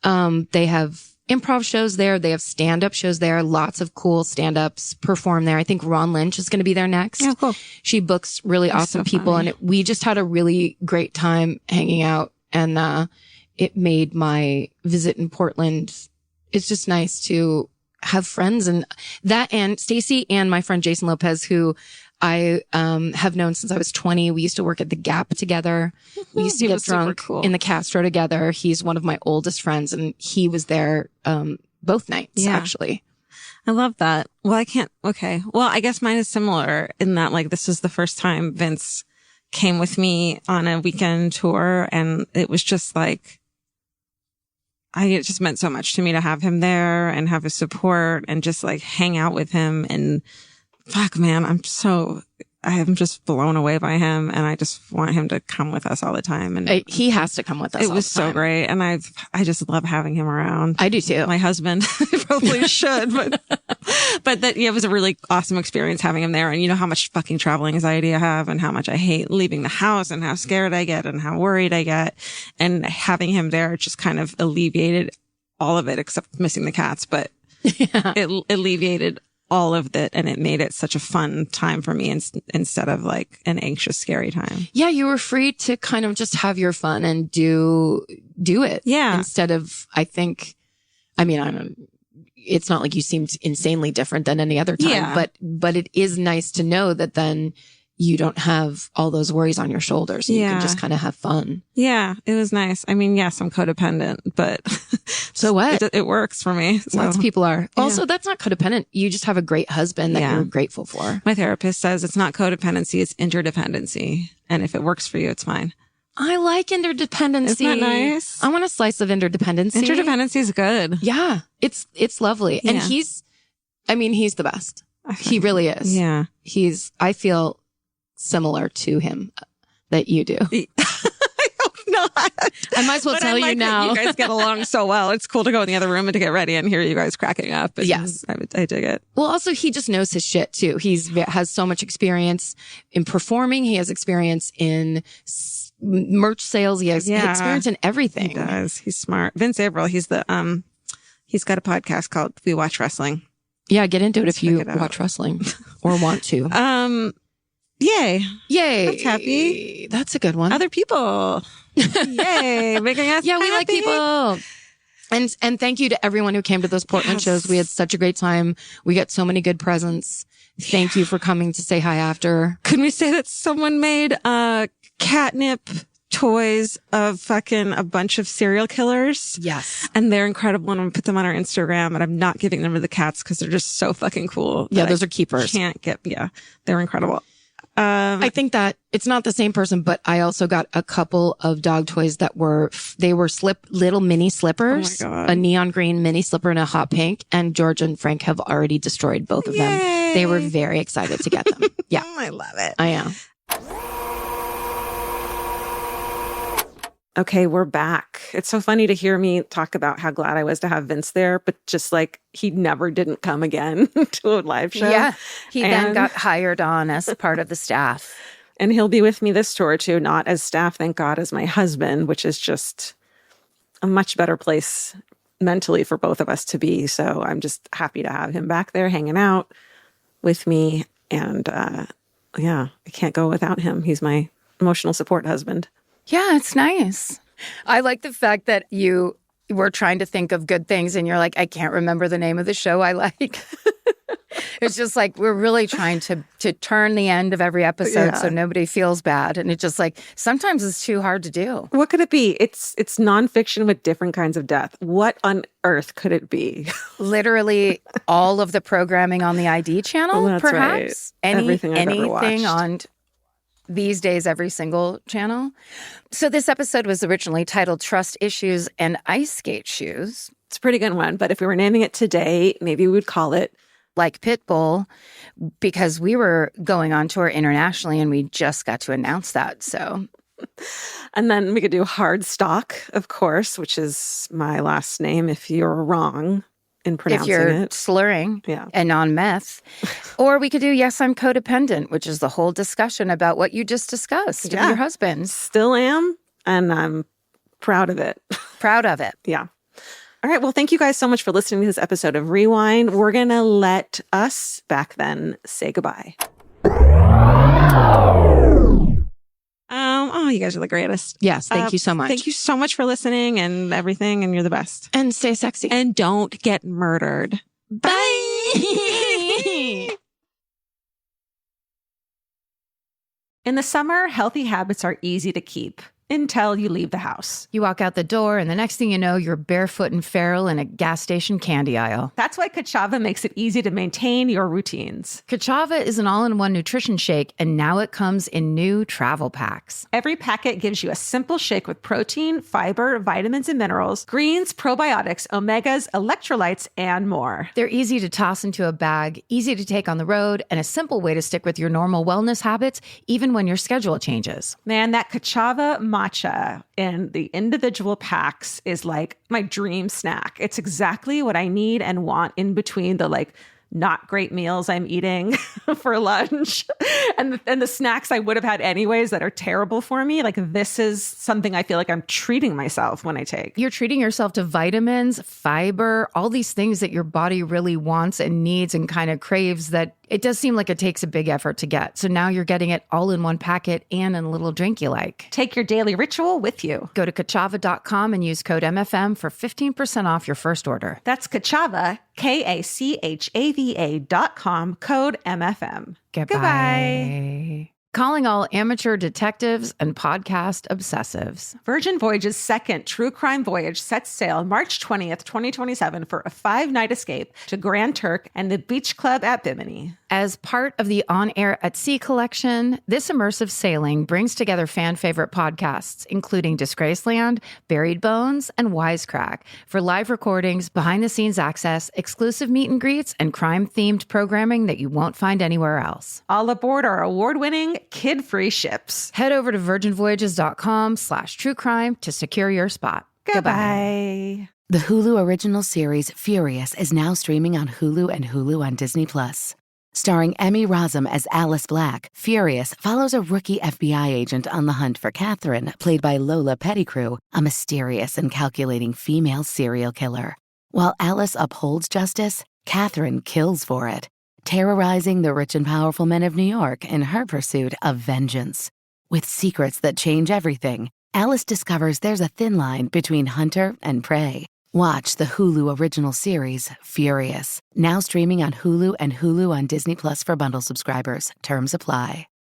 they have improv shows there. They have stand-up shows there. Lots of cool stand-ups perform there. I think Ron Lynch is going to be there next. Yeah, cool. She books really awesome people, and we just had a really great time hanging out, and it made my visit in Portland. It's just nice to have friends and Stacy and my friend Jason Lopez, who I have known since I was 20. We used to work at the Gap together. We used to get drunk in the Castro together. He's one of my oldest friends, and he was there both nights, actually. I love that. Well, okay. Well, I guess mine is similar in that, like, this is the first time Vince came with me on a weekend tour, and it was just like, it just meant so much to me to have him there and have his support and just like hang out with him. And fuck, man, I am just blown away by him, and I just want him to come with us all the time. And he has to come with us. It was so great, and I just love having him around. I do too. My husband probably should, but it was a really awesome experience having him there. And you know how much fucking traveling anxiety I have, and how much I hate leaving the house, and how scared I get, and how worried I get. And having him there just kind of alleviated all of it, except missing the cats. But it alleviated all of that, and it made it such a fun time for me instead of like an anxious, scary time. Yeah, you were free to kind of just have your fun and do it. Yeah. Instead of, I don't, it's not like you seemed insanely different than any other time, but it is nice to know that then you don't have all those worries on your shoulders. You can just kind of have fun. Yeah, it was nice. I mean, yes, I'm codependent, but so what? It works for me. So. Lots of people are. Also, that's not codependent. You just have a great husband that you're grateful for. My therapist says it's not codependency, it's interdependency. And if it works for you, it's fine. I like interdependency. Isn't that nice? I want a slice of interdependency. Interdependency is good. Yeah, it's lovely. And he's the best. He really is. Yeah. I feel similar to him that you do. I hope not. I might as well tell you now. You guys get along so well. It's cool to go in the other room and to get ready and hear you guys cracking up. And yes. I dig it. Well, also, he just knows his shit too. Has so much experience in performing. He has experience in merch sales. He has experience in everything. He does. He's smart. Vince Averill, he's got a podcast called We Watch Wrestling. Yeah, get into it if you watch wrestling or want to. Yay. I'm happy. That's a good one. Other people. Yay. Making us happy. We like people. And thank you to everyone who came to those Portland shows. We had such a great time. We got so many good presents. Thank you for coming to say hi after. Can we say that someone made catnip toys of fucking a bunch of serial killers? Yes. And they're incredible, and we put them on our Instagram, and I'm not giving them to the cats because they're just so fucking cool. Yeah, those are keepers. They're incredible. I think that it's not the same person, but I also got a couple of dog toys that were little mini slippers, oh my God. A neon green mini slipper and a hot pink. And George and Frank have already destroyed both of them. They were very excited to get them. Yeah. I love it. I am. Okay, we're back. It's so funny to hear me talk about how glad I was to have Vince there, but just like he never didn't come again to a live show. Yeah, he then got hired on as part of the staff. And he'll be with me this tour too, not as staff, thank God, as my husband, which is just a much better place mentally for both of us to be. So I'm just happy to have him back there hanging out with me. And I can't go without him. He's my emotional support husband. Yeah, it's nice. I like the fact that you were trying to think of good things and you're like, I can't remember the name of the show I like. It's just like we're really trying to turn the end of every episode so nobody feels bad. And it's just like sometimes it's too hard to do. What could it be? It's nonfiction with different kinds of death. What on earth could it be? Literally all of the programming on the ID channel, that's perhaps. Right. Everything I've ever anything watched. on these days, every single channel. So this episode was originally titled Trust Issues and Ice Skate Shoes. It's a pretty good one, but if we were naming it today, maybe we would call it Like Pitbull, because we were going on tour internationally and we just got to announce that. So, and then we could do Hardstark, of course, which is my last name if you're wrong in pronouncing if you're it. slurring and on meth. Or we could do Yes, I'm Codependent, which is the whole discussion about what you just discussed with your husband. Still am, and I'm proud of it. Proud of it. Yeah. All right. Well, thank you guys so much for listening to this episode of Rewind. We're going to let us back then say goodbye. You guys are the greatest. Yes. Thank you so much. Thank you so much for listening and everything. And you're the best. And stay sexy. And don't get murdered. Bye. In the summer, healthy habits are easy to keep until you leave the house. You walk out the door, and the next thing you know, you're barefoot and feral in a gas station candy aisle. That's why Kachava makes it easy to maintain your routines. Kachava is an all-in-one nutrition shake, and now it comes in new travel packs. Every packet gives you a simple shake with protein, fiber, vitamins and minerals, greens, probiotics, omegas, electrolytes, and more. They're easy to toss into a bag, easy to take on the road, and a simple way to stick with your normal wellness habits, even when your schedule changes. Man, that Kachava matcha in the individual packs is like my dream snack. It's exactly what I need and want in between the not great meals I'm eating for lunch and the snacks I would have had anyways that are terrible for me. Like, this is something I feel like I'm treating myself when I take. You're treating yourself to vitamins, fiber, all these things that your body really wants and needs and kind of craves that it does seem like it takes a big effort to get. So now you're getting it all in one packet and in a little drink you like. Take your daily ritual with you. Go to Kachava.com and use code MFM for 15% off your first order. That's Kachava, KACHAVA.com, code MFM. Goodbye. Calling all amateur detectives and podcast obsessives. Virgin Voyage's second true crime voyage sets sail March 20th, 2027 for a 5-night escape to Grand Turk and the Beach Club at Bimini. As part of the On Air at Sea collection, this immersive sailing brings together fan favorite podcasts, including Disgraceland, Buried Bones, and Wisecrack, for live recordings, behind the scenes access, exclusive meet and greets, and crime themed programming that you won't find anywhere else. All aboard our award-winning kid-free ships. Head over to virginvoyages.com/truecrime to secure your spot. Goodbye. The Hulu original series Furious is now streaming on Hulu and Hulu on Disney+. Starring Emmy Rossum as Alice Black, Furious follows a rookie FBI agent on the hunt for Catherine, played by Lola Pettigrew, a mysterious and calculating female serial killer. While Alice upholds justice, Catherine kills for it, terrorizing the rich and powerful men of New York in her pursuit of vengeance. With secrets that change everything, Alice discovers there's a thin line between hunter and prey. Watch the Hulu original series, Furious, now streaming on Hulu and Hulu on Disney Plus for bundle subscribers. Terms apply.